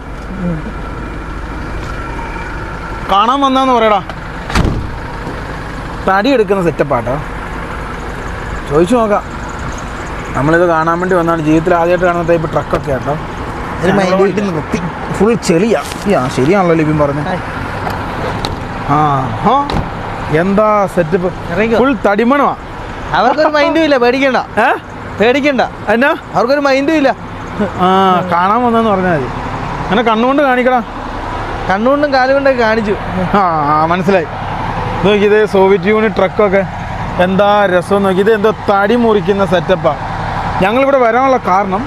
കാണാൻ വന്നാന്ന് പറയടാ. തടി എടുക്കുന്ന സെറ്റപ്പാട്ടോ. ചോദിച്ചു നോക്കാം. നമ്മളിത് കാണാൻ വേണ്ടി വന്നാണ്. ജീവിതത്തിൽ ആദ്യമായിട്ട് കാണുന്ന ടൈപ്പ് ട്രക്കൊക്കെ കേട്ടോ. ഫുൾ ചെളിയാ. ശരിയാണല്ലോ ലിപിൻ പറഞ്ഞു. എന്താ സെറ്റപ്പ്. ഫുൾ തടിമണമാ. അവർക്കൊരു മൈൻഡും ഇല്ല. പേടിക്കണ്ട. എന്നാ അവർക്കൊരു മൈൻഡും ഇല്ല. കാണാൻ വന്നെന്ന് പറഞ്ഞാൽ മതി. അങ്ങനെ കണ്ണുകൊണ്ട് കാണിക്കടാ. കണ്ണുകൊണ്ടും കാലുകൊണ്ടൊക്കെ കാണിച്ചു. മനസ്സിലായി. നോക്കിയത് സോവിയറ്റ് യൂണിയൻ ട്രക്കൊക്കെ എന്താ രസം നോക്കി. ഇത് എന്തോ തടി മുറിക്കുന്ന സെറ്റപ്പാണ്. ഞങ്ങളിവിടെ വരാനുള്ള കാരണം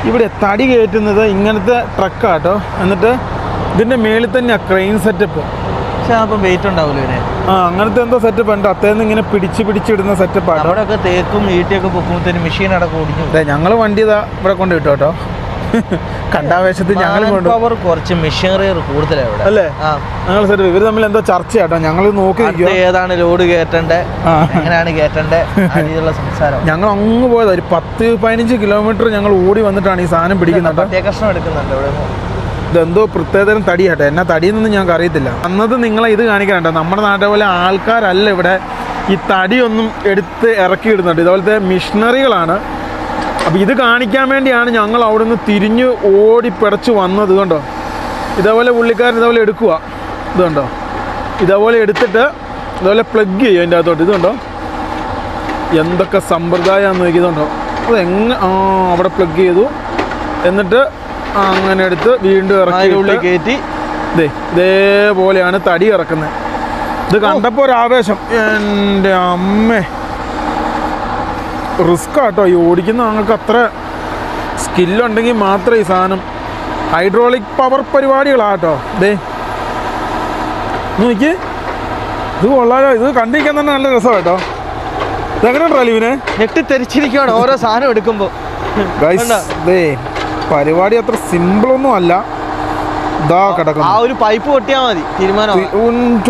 ഇവിടെ തടി കയറ്റുന്നത് ഇങ്ങനത്തെ ട്രക്കാട്ടോ. എന്നിട്ട് ഇതിൻ്റെ മേളിൽ തന്നെയാണ് ക്രെയിൻ സെറ്റപ്പ്. പക്ഷെ അപ്പം വെയിറ്റ് ഉണ്ടാവില്ല ഇതിന്. അങ്ങനത്തെ എന്തോ സെറ്റപ്പ് ഉണ്ട്. അത്തേന്ന് ഇങ്ങനെ പിടിച്ചിടുന്ന സെറ്റപ്പാണ്. അവിടെയൊക്കെ തേക്കും ഈട്ടിയൊക്കെ പൊക്കുമ്പോഴത്തേന് മെഷീൻ അടക്കം ഓടിക്കും. ഞങ്ങൾ വണ്ടി ഇതാ ഇവിടെ കൊണ്ട് കിട്ടും കേട്ടോ. കണ്ടാവേശത്തിൽ ഞങ്ങൾ പവർ കുറച്ച് മെഷീനറി കൂടുതലാണ് ഇവിടെ അല്ലേ. ഞങ്ങൾ സെറ്റ് ഇവർ തമ്മിൽ എന്തോ ചർച്ച കേട്ടോ. ഞങ്ങൾ നോക്കി ഏതാണ് ലോഡ് കയറ്റണ്ടേ, എങ്ങനെയാണ് കയറ്റണ്ടേ, അതിലുള്ള സംസാരം. ഞങ്ങൾ അങ്ങ് പോയത് ഒരു 10-15 കിലോമീറ്റർ ഞങ്ങൾ ഓടി വന്നിട്ടാണ് ഈ സാധനം പിടിക്കുന്നത്. കഷ്ണം എടുക്കുന്നുണ്ട് ഇവിടെ. ഇതെന്തോ പ്രത്യേകതരം തടിയാട്ടെ. എന്നാ തടിയെന്നൊന്നും ഞങ്ങൾക്ക് അറിയത്തില്ല. അന്നത് നിങ്ങളെ ഇത് കാണിക്കാനുണ്ടോ. നമ്മുടെ നാട്ടിലെ പോലെ ആൾക്കാരല്ല ഇവിടെ ഈ തടിയൊന്നും എടുത്ത് ഇറക്കി ഇടുന്നുണ്ട്. ഇതുപോലത്തെ മിഷനറികളാണ്. അപ്പോൾ ഇത് കാണിക്കാൻ വേണ്ടിയാണ് ഞങ്ങൾ അവിടെ നിന്ന് തിരിഞ്ഞ് ഓടിപ്പിടച്ച് വന്നത്. കണ്ടോ, ഇതേപോലെ പുള്ളിക്കാരൻ ഇതേപോലെ എടുക്കുക. ഇത് കണ്ടോ, ഇതേപോലെ എടുത്തിട്ട് ഇതേപോലെ പ്ലഗ് ചെയ്യും അതിൻ്റെ അകത്തോട്ട്. ഇതുണ്ടോ എന്തൊക്കെ സമ്പ്രദായമാണെന്ന് നോക്കിയതുണ്ടോ. അത് അവിടെ പ്ലഗ് ചെയ്തു. എന്നിട്ട് അങ്ങനെ എടുത്ത് വീണ്ടും ഇറക്കി കയറ്റി ഇതേപോലെയാണ് തടി ഇറക്കുന്നത്. ഇത് കണ്ടപ്പോൾ ഒരു ആവേശം. എൻ്റെ അമ്മേ, റിസ്ക് ആട്ടോ ഈ ഓടിക്കുന്ന. ഞങ്ങൾക്ക് അത്ര സ്കില്ലുണ്ടെങ്കിൽ മാത്രമേ ഈ സാധനം. ഹൈഡ്രോളിക് പവർ പരിപാടികളാട്ടോ. നോക്കി, ഇത് കൊള്ളാലോ. ഇത് കണ്ടിരിക്കാൻ തന്നെ നല്ല രസം കേട്ടോ. ഇതെങ്ങനെ ഉണ്ടല്ലോ ഇവനെ ഞെട്ടിത്തെരിച്ചിരിക്കുകയാണ് ഓരോ സാധനം എടുക്കുമ്പോൾ. പരിപാടി അത്ര സിമ്പിളൊന്നും അല്ല. ഇതാ കിടക്കുന്നു. ആ ഒരു പൈപ്പ് പൊട്ടിയാൽ മതി തീരുമാനം.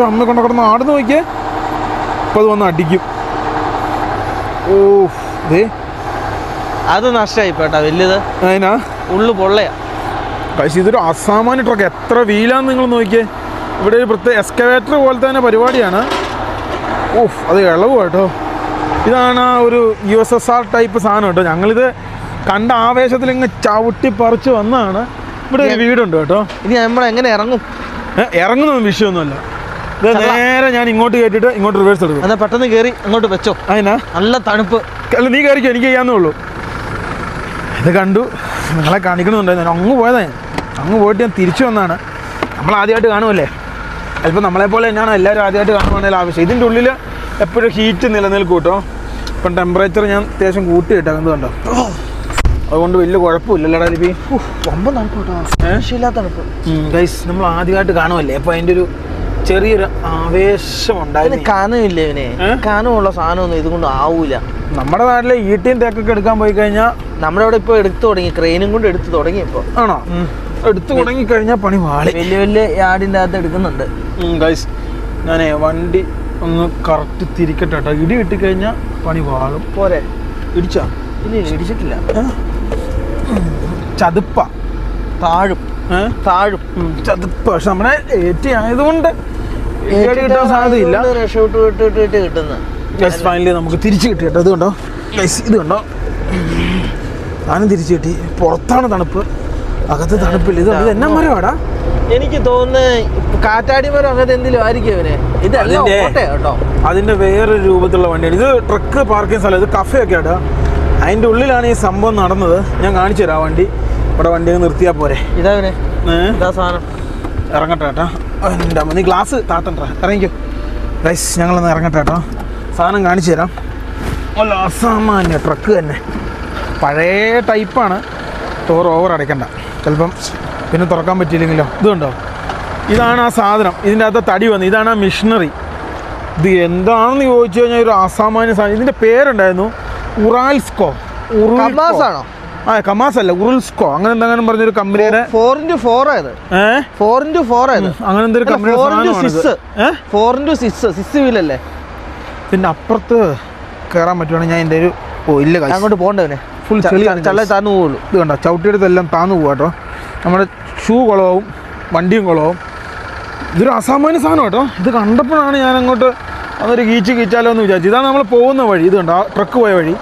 അമ്മ കൊണ്ട് കിടന്ന് ആടുന്ന് നോക്കിയേ. ഇപ്പം അത് വന്ന് അടിക്കും. അത് നഷ്ടമായി പേട്ടാ വലുത്. അതിനാ ഉള്ളു പൊള്ളയാ. പക്ഷേ ഇതൊരു അസാമാന്യ ട്രക്ക്. എത്ര വീലാന്ന് നിങ്ങൾ നോക്കിയേ. ഇവിടെ ഒരു പ്രത്യേക എക്സ്കവേറ്റർ പോലത്തെ തന്നെ പരിപാടിയാണ്. അത് ഇളവ് കേട്ടോ. ഇതാണ് ഒരു USSR ടൈപ്പ് സാധനം കേട്ടോ. ഞങ്ങളിത് കണ്ട ആവേശത്തിൽ ഇങ്ങ് ചവിട്ടി പറിച്ച് വന്നതാണ്. ഇവിടെ ഒരു വീടുണ്ട് കേട്ടോ. ഇനി നമ്മൾ എങ്ങനെ ഇറങ്ങും? ഇറങ്ങുന്നൊന്നും വിഷയമൊന്നുമല്ല. ഇത് നേരെ ഞാൻ ഇങ്ങോട്ട് കയറ്റിയിട്ട് ഇങ്ങോട്ട് റിവേഴ്സ് എടുക്കും. എന്നാൽ പെട്ടെന്ന് കയറി അങ്ങോട്ട് വെച്ചോ. അതിനാ നല്ല തണുപ്പ്. അല്ല നീ കയറിക്കോ, എനിക്ക് ചെയ്യാന്നേ ഉള്ളൂ. ഇത് കണ്ടു നിങ്ങളെ കാണിക്കണമെന്നുണ്ടായിരുന്നു. അങ്ങ് പോയതാ ഞാൻ. അങ്ങ് പോയിട്ട് ഞാൻ തിരിച്ചു വന്നതാണ്. നമ്മൾ ആദ്യമായിട്ട് കാണുമല്ലേ, ചിലപ്പോൾ നമ്മളെപ്പോലെ തന്നെയാണ് എല്ലാവരും ആദ്യമായിട്ട് കാണുവാണെങ്കിൽ ആവശ്യം. ഇതിൻ്റെ ഉള്ളിൽ എപ്പോഴും ഹീറ്റ് നിലനിൽക്കും കേട്ടോ. ഇപ്പം ടെമ്പറേച്ചർ ഞാൻ അത്യാവശ്യം കൂട്ടി ഇട്ടേക്കുന്നത് കണ്ടോ. അതുകൊണ്ട് വലിയ കുഴപ്പമില്ലല്ലോടാ ലിപി. ரொம்ப തണുപ്പ് കേട്ടോ, ആവശ്യമില്ലാത്ത തണുപ്പ്. ഗൈസ് നമ്മൾ ആദ്യമായിട്ട് കാണുമല്ലേ, അപ്പോൾ അതിൻ്റെ ഒരു ചെറിയൊരു ആവേശം ഉണ്ടായിരുന്നു. കനമില്ല ഇവനെ, കനമുള്ള സാധനമൊന്നും ഇതുകൊണ്ട് ആവൂല. നമ്മുടെ നാട്ടിലെ ഈട്ടിയും തേക്കൊക്കെ എടുക്കാൻ പോയി കഴിഞ്ഞാൽ നമ്മുടെ അവിടെ ഇപ്പോൾ എടുത്തു തുടങ്ങി, ക്രെയിനും കൊണ്ട് എടുത്തു തുടങ്ങി. ഇപ്പോൾ ആണോ എടുത്തു തുടങ്ങിക്കഴിഞ്ഞാൽ പണി വാളി. വലിയ വലിയ യാർഡിൻ്റെ അകത്ത് എടുക്കുന്നുണ്ട്. ഗൈസ് ഞാനേ വണ്ടി ഒന്ന് കറക്റ്റ് തിരിക്കട്ടെ കേട്ടോ. ഇടി കിട്ടിക്കഴിഞ്ഞാൽ പണി വാളും. പോരെ ഇടിച്ചാ? ഇല്ല ഇടിച്ചിട്ടില്ല. ചതുപ്പ താഴും താഴും ചതുപ്പ. പക്ഷെ നമ്മുടെ ഏറ്റി ആയതുകൊണ്ട് കിട്ടാൻ സാധ്യതയില്ല. രക്ഷപ്പെട്ട് കിട്ടുന്ന ഗൈസ് ഫൈനലി നമുക്ക് തിരിച്ചു കിട്ടി കേട്ടോ. ഇത് കണ്ടോ ഗൈസ്, ഇത് കണ്ടോ സാധനം തിരിച്ചു കിട്ടി. പുറത്താണ് തണുപ്പ്, അകത്ത് തണുപ്പില്ല. ഇത് എന്നാ മരമാടാ? എനിക്ക് തോന്നുന്നത് കാറ്റാടി മരം അങ്ങനത്തെ എന്തെങ്കിലും ആയിരിക്കും ഇവനെ. ഇതെല്ലാം കേട്ടോ. അതിന്റെ വേറൊരു രൂപത്തിലുള്ള വണ്ടിയാണ് ഇത്. ട്രക്ക് പാർക്കിംഗ് സ്ഥലം, ഇത് കഫേ ഒക്കെ ആട്ടോ. അതിൻ്റെ ഉള്ളിലാണ് ഈ സംഭവം നടന്നത്. ഞാൻ കാണിച്ചു തരാം. വണ്ടി ഇവിടെ വണ്ടി നിർത്തിയാൽ പോരെ. ഇതാ സാധനം. ഇറങ്ങട്ടെ കേട്ടോ. എൻ്റെ നീ ഗ്ലാസ് താത്തണ്ട, ഇറങ്ങിക്കോ. ഗൈസ് ഞങ്ങളൊന്ന് ഇറങ്ങട്ടെ കേട്ടോ. സാധനം കാണിച്ചു തരാം. അല്ല അസാമാന്യ ട്രക്ക് തന്നെ, പഴയ ടൈപ്പാണ്. ഡോർ ഓവർ അടയ്ക്കണ്ട, ചിലപ്പം പിന്നെ തുറക്കാൻ പറ്റിയില്ലെങ്കിലോ. ഇത് കണ്ടോ, ഇതാണ് ആ സാധനം. ഇതിൻ്റെ അകത്ത് തടി വന്നു. ഇതാണ് ആ മിഷനറി. ഇത് എന്താണെന്ന് ചോദിച്ചു കഴിഞ്ഞാൽ ഒരു അസാമാന്യ സാധനം. ഇതിൻ്റെ പേരുണ്ടായിരുന്നു ഉറാൽസ്കോ. കമാസാണോ? ആ കമാസ് അല്ല, ഉറുൽസ്കോ അങ്ങനെ എന്തെങ്കിലും പറഞ്ഞൊരു കമ്പനിയുടെ 4x4 ആയത്. 4x4 ആയത് അങ്ങനെ എന്തൊരു കമ്പനി. 4x6 വീലല്ലേ. പിന്നെ അപ്പുറത്ത് കയറാൻ പറ്റുവാണെങ്കിൽ ഞാൻ എൻ്റെ ഒരു ഇല്ല അങ്ങോട്ട് പോകണ്ടവനെ ഫുൾ ചെളി താന്നു പോകുള്ളൂ. ഇത് കണ്ടോ, ചവിട്ടിയെടുത്തെല്ലാം താന്നു പോകാം കേട്ടോ. നമ്മുടെ ഷൂ കുളവും വണ്ടിയും കുളവും. ഇതൊരു അസാമാന്യ സാധനം കേട്ടോ. ഇത് കണ്ടപ്പോഴാണ് ഞാൻ അങ്ങോട്ട് അതൊരു കീച്ചാലോ എന്ന് വിചാരിച്ചു. ഇതാണ് നമ്മൾ പോകുന്ന വഴി. ഇത് കണ്ടോ, ട്രക്ക് പോയ വഴി.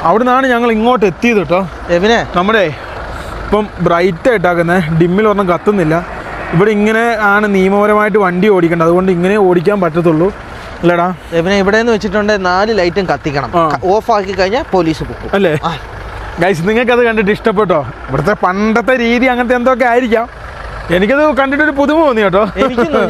അവിടെ നിന്നാണ് ഞങ്ങൾ ഇങ്ങോട്ട് എത്തിയത് കേട്ടോ. എവിനെ നമ്മുടെ ഇപ്പം ബ്രൈറ്റ് ആയിട്ടാക്കുന്നത്, ഡിമ്മിൽ ഒന്നും കത്തുന്നില്ല. ഇവിടെ ഇങ്ങനെ ആണ് നിയമപരമായിട്ട് വണ്ടി ഓടിക്കേണ്ടത്. അതുകൊണ്ട് ഇങ്ങനെ ഓടിക്കാൻ പറ്റത്തുള്ളൂ അല്ലേടാ. എവിനെ ഇവിടെ നിന്ന് വെച്ചിട്ടുണ്ട് 4 ലൈറ്റും കത്തിക്കണം. ഓഫ് ആക്കി കഴിഞ്ഞാൽ പോലീസ് പോകും അല്ലേ. ഗൈസ് നിങ്ങൾക്കത് കണ്ടിട്ട് ഇഷ്ടപ്പെട്ടോ? ഇവിടുത്തെ പണ്ടത്തെ രീതി അങ്ങനത്തെ എന്തൊക്കെ ആയിരിക്കാം. എനിക്കത് കണ്ടിട്ടൊരു പുതുമ തോന്നി കേട്ടോ.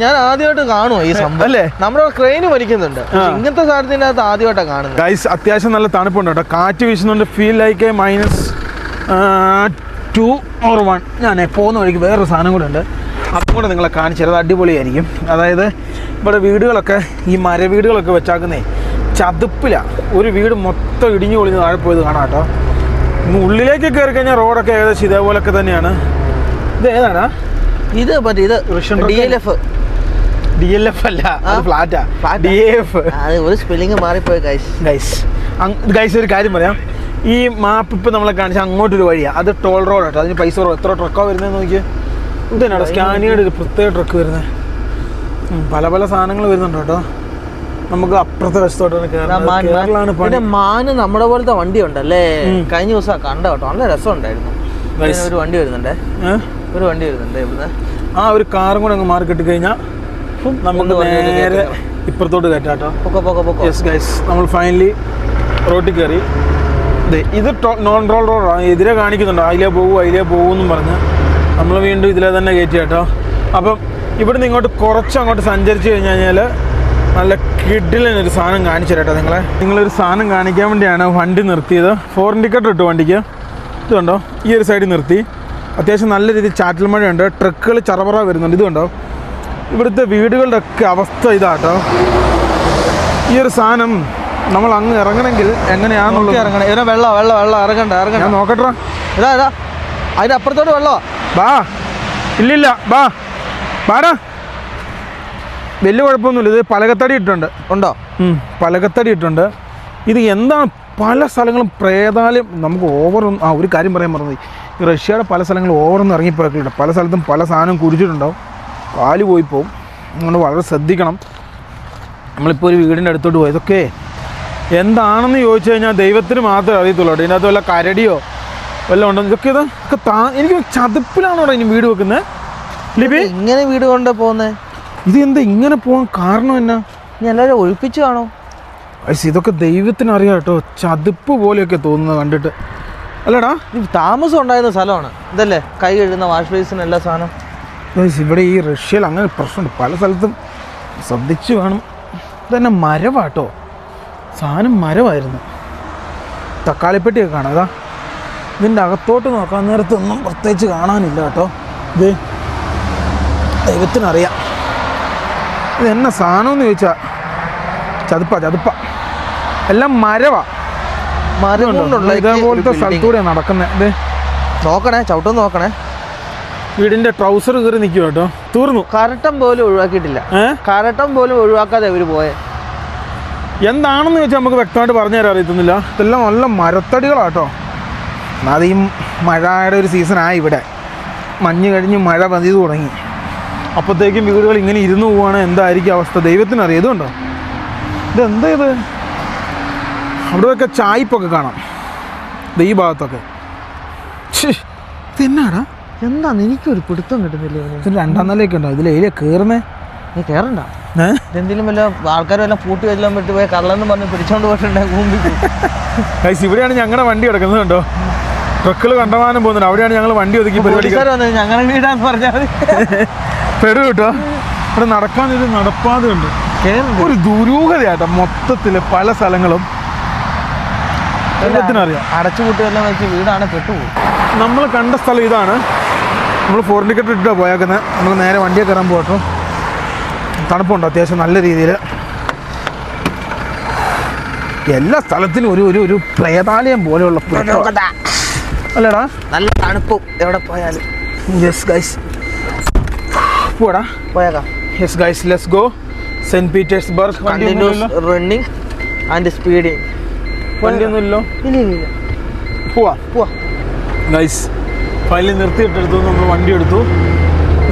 ഞാൻ ആദ്യമായിട്ട് കാണുമോ ഈ സംഭവം അല്ലേ. നമ്മുടെ ക്രെയിന് വലിക്കുന്നുണ്ട്, ഇങ്ങനത്തെ സാധനത്തിൻ്റെ അകത്ത് ആദ്യമായിട്ടാണ് കാണുന്നത്. ഗൈസ് അത്യാവശ്യം നല്ല തണുപ്പുണ്ട് കേട്ടോ. കാറ്റ് വീശുന്നുണ്ട്. Feel like -2 or 1. ഞാൻ പോകുന്ന വഴിക്ക് വേറൊരു സാധനം കൂടെ ഉണ്ട്, അതും കൂടെ നിങ്ങളെ കാണിച്ചു തരാം. അത് അടിപൊളിയായിരിക്കും. അതായത് ഇവിടെ വീടുകളൊക്കെ ഈ മരവീടുകളൊക്കെ വെച്ചാക്കുന്നേ ചതുപ്പിലാണ്. ഒരു വീട് മൊത്തം ഇടിഞ്ഞു പൊളിഞ്ഞ് താഴെ പോയത് കാണാം കേട്ടോ. ഉള്ളിലേക്ക് കയറി കഴിഞ്ഞാൽ റോഡൊക്കെ ഏകദേശം ഇതേപോലൊക്കെ തന്നെയാണ്. ഇത് ഏതാടാ? ഇത് ഇത് DLF അല്ല, ഫ്ലാറ്റാ. DAF. ഒരു സ്പെല്ലിങ് മാറിപ്പോയി ഗൈസ്. ഒരു കാര്യം പറയാം, ഈ മാപ്പ് ഇപ്പം നമ്മളെ കാണിച്ചാൽ അങ്ങോട്ടൊരു വഴിയാണ്. അത് ടോൾ റോഡ് കേട്ടോ. അതിന് പൈസ എത്ര ട്രക്കാണ് വരുന്നത് നോക്കി. ഇതന്നെയാണ് സ്കാനിയുടെ ഒരു പ്രത്യേക ട്രക്ക് വരുന്നത്. പല പല സാധനങ്ങൾ വരുന്നുണ്ട് കേട്ടോ. നമുക്ക് അപ്പുറത്തെ വശത്തോട്ടാണ് കയറാൻ. മാന് നമ്മുടെ പോലത്തെ വണ്ടി ഉണ്ടല്ലേ. കഴിഞ്ഞ ദിവസം കണ്ട കേട്ടോ, നല്ല രസമുണ്ടായിരുന്നു. ഒരു വണ്ടി വരുന്നുണ്ടേ, ഒരു വണ്ടി വരുന്നുണ്ട് ഇവിടുന്ന്. ആ ഒരു കാറും കൂടെ അങ്ങ് മാറി കിട്ടിക്കഴിഞ്ഞാൽ നമുക്ക് നേരെ ഇപ്പുറത്തോട്ട് കയറ്റാട്ടോ. യെസ് ഗൈസ്, നമ്മൾ ഫൈനലി റോട്ടിൽ കയറി. ഇത് നോൺ റോൾ റോഡാണ്. എതിരെ കാണിക്കുന്നുണ്ട് അതിലേ പോകുമെന്നും പറഞ്ഞ് നമ്മൾ വീണ്ടും ഇതിലെ തന്നെ കയറ്റി കേട്ടോ. അപ്പം ഇവിടുന്ന് ഇങ്ങോട്ട് കുറച്ചങ്ങോട്ട് സഞ്ചരിച്ച് കഴിഞ്ഞാൽ നല്ല കിഡിലൊരു സാധനം കാണിച്ചു തരാട്ടോ നിങ്ങളൊരു സാധനം കാണിക്കാൻ വേണ്ടിയാണ് വണ്ടി നിർത്തിയത്. ഫോറിൻ ടിക്കറ്റ് ഇട്ടു വണ്ടിക്ക്. ഇത് കണ്ടോ, ഈ ഒരു സൈഡിൽ നിർത്തി. അത്യാവശ്യം നല്ല രീതിയിൽ ചാറ്റൽ മഴയുണ്ട്. ട്രക്കുകൾ ചറപറ വരുന്നുണ്ട്. ഇത് കണ്ടോ, ഇവിടുത്തെ വീടുകളുടെ ഒക്കെ അവസ്ഥ ഇതാട്ടോ. ഈ ഒരു സാധനം നമ്മൾ അങ്ങ് ഇറങ്ങണമെങ്കിൽ എങ്ങനെയാണെന്നുള്ളത് ഇറങ്ങണം. ഇതിനെ വെള്ളം ഇറങ്ങണ്ട. ഞാൻ നോക്കട്ടെ. ഇതാ അതിൻ്റെ അപ്പുറത്തോട്ട് വെള്ളമോ? ബാ, ഇല്ലില്ല, ബാടാ. വലിയ കുഴപ്പമൊന്നുമില്ല. ഇത് പലകത്തടി ഇട്ടുണ്ട്. ഉണ്ടോ? പലകത്തടി ഇട്ടുണ്ട്. ഇത് എന്താണ് പല സ്ഥലങ്ങളും പ്രേതാലയം. നമുക്ക് ഓവറൊന്നും ഒരു കാര്യം പറയാൻ മറന്നു. ഈ റഷ്യയുടെ പല സ്ഥലങ്ങളും ഓവറൊന്നും ഇറങ്ങിപ്പോയിട്ടുണ്ട്. പല സ്ഥലത്തും പല സാധനം കുടിച്ചിട്ടുണ്ടാവും, കാല് പോയി പോവും. അതുകൊണ്ട് വളരെ ശ്രദ്ധിക്കണം. നമ്മളിപ്പോൾ ഒരു വീടിൻ്റെ അടുത്തോട്ട് പോയി. ഇതൊക്കെ എന്താണെന്ന് ചോദിച്ചു കഴിഞ്ഞാൽ ദൈവത്തിന് മാത്രമേ അറിയത്തുള്ളൂ. ഇതിനകത്ത് വല്ല കരടിയോ വല്ലതും ഉണ്ടോ? ഇതൊക്കെ എനിക്ക് ചതുപ്പിലാണോ ഇനി വീട് വെക്കുന്നത്? ലിപി ഇങ്ങനെ വീട് കൊണ്ട് പോകുന്നത് ഇത് എന്താ ഇങ്ങനെ പോകാൻ കാരണം എന്നാ? നീ എല്ലാവരും ഒഴിപ്പിച്ചു കാണോ? ഗൈസ് ഇതൊക്കെ ദൈവത്തിന് അറിയാം കേട്ടോ. ചതുപ്പ് പോലെയൊക്കെ തോന്നുന്നത് കണ്ടിട്ട്. അല്ലടാ ഇത് താമസം ഉണ്ടായിരുന്ന സ്ഥലമാണ് ഇതല്ലേ, കൈ കഴുകുന്ന വാഷ് ബേസിന് എല്ലാ സാധനം. ഗൈസ് ഇവിടെ ഈ റഷ്യയിൽ അങ്ങനെ പ്രശ്നമുണ്ട്, പല സ്ഥലത്തും ശ്രദ്ധിച്ച് വേണം. ഇതന്നെ മരവാട്ടോ, സാധനം മരമായിരുന്നു. തക്കാളിപ്പെട്ടിയൊക്കെ കാണാം. അതാ ഇതിൻ്റെ അകത്തോട്ട് നോക്കാൻ നേരത്തൊന്നും പ്രത്യേകിച്ച് കാണാനില്ല കേട്ടോ. ഇത് ദൈവത്തിനറിയാം ഇത് എന്നാ സാധനം എന്ന് ചോദിച്ചാൽ ചതുപ്പ എല്ലാം മരവാ. മരം കൊണ്ടുള്ള ഇതേപോലത്തെ സ്ഥലത്തൂടെയാണ് നടക്കുന്നത്. ഇത് നോക്കണേ, ചവിട്ടം നോക്കണേ. വീടിൻ്റെ ട്രൗസർ കയറി നിൽക്കും കേട്ടോ. തീർന്നു. കരട്ടം പോലും ഒഴിവാക്കിയിട്ടില്ല. കരട്ടം പോലും ഒഴിവാക്കാതെ അവർ പോയെ. എന്താണെന്ന് ചോദിച്ചാൽ നമുക്ക് വ്യക്തമായിട്ട് പറഞ്ഞു തരാൻ അറിയത്തുന്നില്ല. ഇതെല്ലാം നല്ല മരത്തടികളാട്ടോ. അത് ഈ മഴയുടെ ഒരു സീസണായി ഇവിടെ. മഞ്ഞ് കഴിഞ്ഞ് മഴ പതിയത് തുടങ്ങി. അപ്പോഴത്തേക്കും വീടുകൾ ഇങ്ങനെ ഇരുന്ന് പോവുകയാണ്. എന്തായിരിക്കും അവസ്ഥ ദൈവത്തിനറിയാം. ഇതുണ്ടോ, ഇതെന്താ ഇത്? അവിടെയൊക്കെ ചായ്പൊക്കെ കാണാം, ഈ ഭാഗത്തൊക്കെ. ഇതെന്നാടാ? എന്താന്ന് എനിക്കൊരു പിടുത്തം കിട്ടുന്നില്ല. ഇതിന് 2ാം നിലയൊക്കെ ഉണ്ടോ? ഇതിൽ ഏരിയ കയറുന്നേ? നീ കയറണ്ട. എന്തെങ്കിലും വല്ല ആൾക്കാരും എല്ലാം പൂട്ടി വെച്ചാൽ പറ്റി പോയി കള്ളെന്ന് പറഞ്ഞ് പിടിച്ചോണ്ട് പോയിട്ടുണ്ടെങ്കിൽ. ഇവിടെയാണ് ഞങ്ങളുടെ വണ്ടി കിടക്കുന്നത് കേട്ടോ. ട്രക്കുകൾ കണ്ടമാനം പോകുന്നുണ്ട്. അവിടെയാണ് ഞങ്ങൾ വണ്ടി ഒതുക്കി പരിപാടി. ഞങ്ങളുടെ വീടാന്ന് പറഞ്ഞാൽ പെടു കേട്ടോ. ഇവിടെ നടക്കാനൊരു നടപ്പാത ഉണ്ട്. ഒരു ദുരൂഹതയാട്ടോ മൊത്തത്തിൽ. പല സ്ഥലങ്ങളും അറിയാം. അടച്ചുപൂട്ടുമെല്ലാം വെച്ച് വീടാണ് പെട്ടുപോകും. നമ്മൾ കണ്ട സ്ഥലം ഇതാണ്. നമ്മൾ ഫോറിൻ ടിക്കറ്റ് ഇട്ടാണ് പോയേക്കുന്നത്. നമുക്ക് നേരെ വണ്ടിയെ കയറാൻ പോകട്ടോ. തണുപ്പുണ്ട് അത്യാവശ്യം നല്ല രീതിയിൽ. എല്ലാ സ്ഥലത്തിനും ഒരു ഒരു ഒരു പ്രേതാലയം പോലെയുള്ള അല്ലേടാ? നല്ല തണുപ്പും എവിടെ പോയാലും. യെസ് ഗൈസ്, പോടാ പോയേക്കാം. Yes guys, let's go. Saint Petersburg. Running and speeding. വണ്ടിയൊന്നുമില്ലോ? ഇല്ല. പോവാ ഗൈസ്. ഫൈനലി നിർത്തിയിട്ടെടുത്തു. നമ്മൾ വണ്ടി എടുത്തു.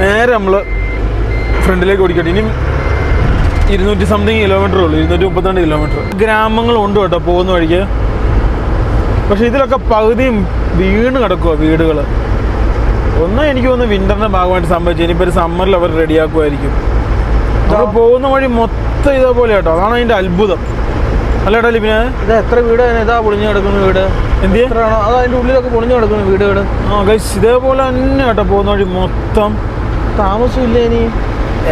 നേരെ നമ്മൾ ഫ്രണ്ടിലേക്ക് ഓടിക്കട്ടെ. ഇനിയും 200 സംതിങ് കിലോമീറ്റർ ഉള്ളൂ. 232 കിലോമീറ്റർ. ഗ്രാമങ്ങളുണ്ട് കേട്ടോ പോകുന്ന വഴിക്ക്. പക്ഷെ ഇതിലൊക്കെ പകുതിയും വീണ് കിടക്കുക വീടുകൾ. ഒന്നും എനിക്ക് തോന്നുന്നു വിൻ്ററിൻ്റെ ഭാഗമായിട്ട് സംഭവിച്ചു. ഇനിയിപ്പോൾ ഒരു സമ്മറിൽ അവർ റെഡിയാക്കുമായിരിക്കും. നമ്മൾ പോകുന്ന വഴി മൊത്തം ഇതേപോലെ കേട്ടോ. അതാണ് അതിൻ്റെ അത്ഭുതം. അല്ലേട്ടാ ലിപിനെ? ഇത് എത്ര വീട് ഇതാ പൊളിഞ്ഞു കിടക്കുന്ന വീട്. എന്ത് എത്രയാണോ അത് അതിൻ്റെ ഉള്ളിലൊക്കെ പൊളിഞ്ഞു കിടക്കുന്ന വീടുകൾ. ഗൈസ് ഇതേപോലെ തന്നെ കേട്ടോ പോകുന്ന വഴി മൊത്തം. താമസമില്ല ഇനി.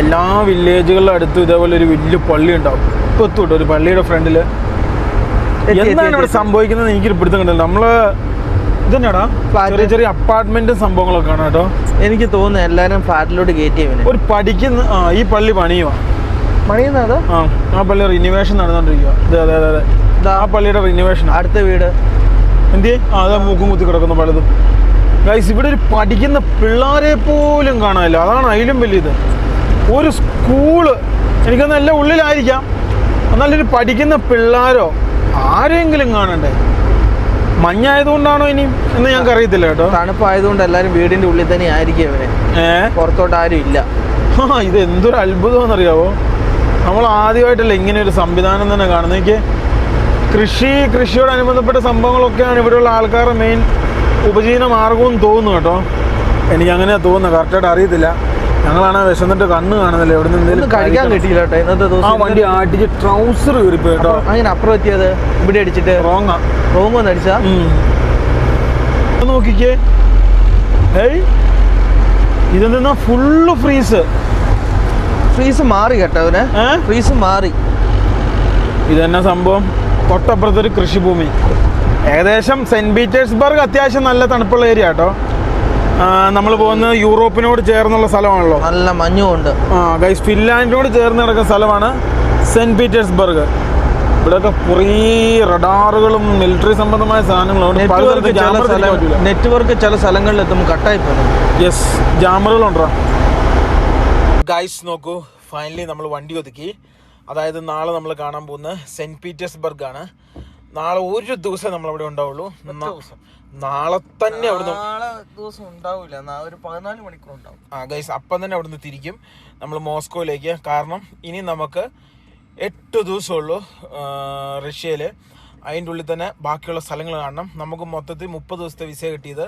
എല്ലാ വില്ലേജുകളുടെ അടുത്തും ഇതേപോലെ ഒരു വലിയ പള്ളി ഉണ്ടാവും. ഇപ്പോൾ എത്തും ഒരു പള്ളിയുടെ ഫ്രണ്ടിൽ. എന്താണ് ഇവിടെ സംഭവിക്കുന്നത് എനിക്കൊരു പിടുത്തം കണ്ടല്ലോ. നമ്മള് ഇതന്നെടാ ചെറിയ ചെറിയ അപ്പാർട്ട്മെന്റും സംഭവങ്ങളൊക്കെ ആണ് കേട്ടോ. എനിക്ക് തോന്നുന്നു എല്ലാവരും ഫ്ലാറ്റിലോട്ട് കയറ്റി. ഒരു പഠിക്കുന്ന ഈ പള്ളി പണിയുവാ. പണിയുന്നത്? ആ പള്ളി റിനിവേഷൻ നടന്നുകൊണ്ടിരിക്കുക. അതെ. ആ പള്ളിയുടെ റിനിവേഷൻ. അടുത്ത വീട് എന്ത്? അതാ മൂക്കും കുത്തി കിടക്കുന്ന പലതും. ഗൈസ് ഇവിടെ ഒരു പഠിക്കുന്ന പിള്ളേരെ പോലും കാണാനില്ല. അതാണ് അതിലും വലിയത്. ഒരു സ്കൂള് എനിക്കൊന്ന് എല്ലാം ഉള്ളിലായിരിക്കാം, എന്നാലൊരു പഠിക്കുന്ന പിള്ളേരോ ആരെങ്കിലും കാണണ്ടേ? മഞ്ഞായതുകൊണ്ടാണോ ഇനി എന്ന് ഞങ്ങൾക്ക് അറിയത്തില്ല കേട്ടോ. തണുപ്പായതുകൊണ്ട് എല്ലാവരും വീടിന്റെ ഉള്ളിൽ തന്നെ ആയിരിക്കും. അവരെ പുറത്തോട്ട് ആരും ഇല്ല. ഇത് എന്തൊരു അത്ഭുതമെന്ന് അറിയാവോ. നമ്മൾ ആദ്യമായിട്ടല്ല ഇങ്ങനെ ഒരു സംവിധാനം തന്നെ കാണുന്നത്. എനിക്ക് കൃഷിയോടനുബന്ധപ്പെട്ട സംഭവങ്ങളൊക്കെയാണ് ഇവിടെയുള്ള ആൾക്കാരുടെ മെയിൻ ഉപജീവന മാർഗവും തോന്നുന്നു കേട്ടോ. എനിക്കങ്ങനെയാണ് തോന്നുന്നത്, കറക്റ്റായിട്ട് അറിയത്തില്ല. ഞങ്ങളാണ് വിശന്നിട്ട് കണ്ണ് കാണുന്നില്ല. എവിടെ നിന്ന് കഴിക്കാൻ കിട്ടിയില്ല കേട്ടോ ഇന്നത്തെ ദിവസം. ആ വണ്ടി ആട്ടിച്ച് ട്രൗസർ കയറിപ്പോയി കേട്ടോ. അങ്ങനെ അപ്പുറം എത്തിയത് ഇവിടെ അടിച്ചിട്ട് റോങ് ഒന്ന് അടിച്ചാ. നോക്കിക്കേ, ഇതെന്താ ഫുള്ള് ഫ്രീസ് മാറി കേട്ടോ. അവന് ഫ്രീസ് മാറി. ഇതെന്നാ സംഭവം? തൊട്ടപ്പുറത്തൊരു കൃഷിഭൂമി. ഏകദേശം സെന്റ് പീറ്റേഴ്സ്ബർഗ് അത്യാവശ്യം നല്ല തണുപ്പുള്ള ഏരിയ കേട്ടോ. നമ്മൾ പോകുന്നത് യൂറോപ്പിനോട് ചേർന്നുള്ള സ്ഥലമാണല്ലോ. നല്ല മഞ്ഞുണ്ട്. ഗൈസ് ഫിൻലാൻഡിനോട് ചേർന്ന് കിടക്കുന്ന സ്ഥലമാണ് സെന്റ് പീറ്റേഴ്സ്ബർഗ്. ഇവിടെയൊക്കെ കുറേ റഡാറുകളും മിലിറ്ററി സംബന്ധമായ സാധനങ്ങളും. നെറ്റ്വർക്ക് ചില സ്ഥലങ്ങളിൽ എത്തുമ്പോൾ കട്ടായി പോകും. യെസ്, ജാമറുകളുണ്ടോ. ഗൈസ് നോക്കൂ, ഫൈനലി നമ്മൾ വണ്ടി ഒതുക്കി. അതായത് നാളെ നമ്മൾ കാണാൻ പോകുന്നത് സെന്റ് പീറ്റേഴ്സ്ബർഗ് ആണ്. നാളെ ഒരു ദിവസം നമ്മളവിടെ ഉണ്ടാവുള്ളൂ. നാളെ തന്നെ അവിടുന്ന് ദിവസം ഉണ്ടാവില്ല, ഒരു 14 മണിക്കൂർ ഉണ്ടാവും. ഗൈസ് അപ്പം തന്നെ അവിടുന്ന് തിരിക്കും നമ്മൾ മോസ്കോയിലേക്ക്. കാരണം ഇനി നമുക്ക് 8 ദിവസമുള്ളൂ റഷ്യയിൽ. അതിൻ്റെ ഉള്ളിൽ തന്നെ ബാക്കിയുള്ള സ്ഥലങ്ങൾ കാണണം. നമുക്ക് മൊത്തത്തിൽ 30 ദിവസത്തെ വിസ കിട്ടിയത്.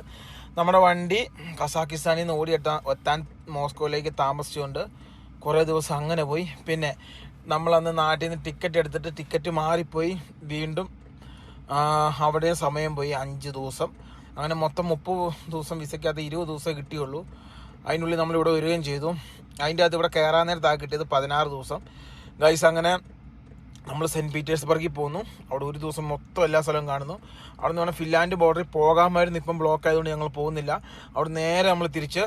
നമ്മുടെ വണ്ടി കസാക്കിസ്ഥാനിൽ നിന്ന് എത്താൻ മോസ്കോയിലേക്ക് താമസിച്ചുകൊണ്ട് കുറേ ദിവസം അങ്ങനെ പോയി. പിന്നെ നമ്മളന്ന് നാട്ടിൽ നിന്ന് ടിക്കറ്റ് എടുത്തിട്ട് ടിക്കറ്റ് മാറിപ്പോയി, വീണ്ടും അവിടെ സമയം പോയി 5 ദിവസം. അങ്ങനെ മൊത്തം 30 ദിവസം വിസയ്ക്കകത്ത് 20 ദിവസം കിട്ടിയുള്ളൂ. അതിനുള്ളിൽ നമ്മളിവിടെ വരികയും ചെയ്തു. അതിൻ്റെ അകത്ത് ഇവിടെ കയറാൻ നേരത്താണ് കിട്ടിയത് 16 ദിവസം ഗൈസ്. അങ്ങനെ നമ്മൾ സെൻറ്റ് പീറ്റേഴ്സ്ബർഗിൽ പോകുന്നു. അവിടെ ഒരു ദിവസം മൊത്തം എല്ലാ സ്ഥലവും കാണുന്നു. അവിടെ നിന്ന് വേണം ഫിൻലാൻഡ് ബോർഡറിൽ പോകാമായിരുന്നു, ഇപ്പം ബ്ലോക്ക് ആയതുകൊണ്ട് ഞങ്ങൾ പോകുന്നില്ല. അവിടെ നേരെ നമ്മൾ തിരിച്ച്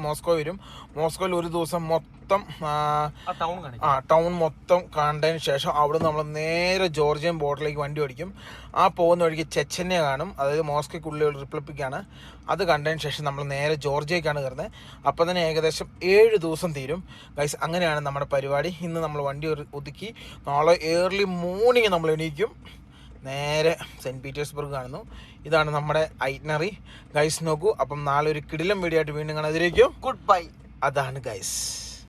മോസ്കോ വരും. മോസ്കോയിൽ ഒരു ദിവസം മൊത്തം ടൗൺ മൊത്തം കണ്ടതിന് ശേഷം അവിടെ നിന്ന് നമ്മൾ നേരെ ജോർജിയൻ ബോർഡറിലേക്ക് വണ്ടി ഓടിക്കും. ആ പോകുന്ന വഴിക്ക് ചെച്ചന്യ കാണും, അതായത് മോസ്കോയ്ക്കുള്ളിലുള്ള റിപ്പബ്ലിക്കാണ്. അത് കണ്ടതിന് ശേഷം നമ്മൾ നേരെ ജോർജിയയ്ക്കാണ് കയറുന്നത്. അപ്പം തന്നെ ഏകദേശം 7 ദിവസം തീരും ഗൈസ്. അങ്ങനെയാണ് നമ്മുടെ പരിപാടി. ഇന്ന് നമ്മൾ വണ്ടി ഒതുക്കി നാളെ ഏർലി മോർണിംഗ് നമ്മൾ എണീക്കും, നേരെ സെൻറ്റ് പീറ്റേഴ്സ്ബർഗ് കാണുന്നു. ഇതാണ് നമ്മുടെ ഐറ്റ്നറി ഗൈസ്. നോക്കൂ, അപ്പം നാളെ ഒരു കിടിലം വീഡിയോ ആയിട്ട് വീണ്ടും കാണാതിരിക്കും. Good bye. അതാണ് ഗൈസ്.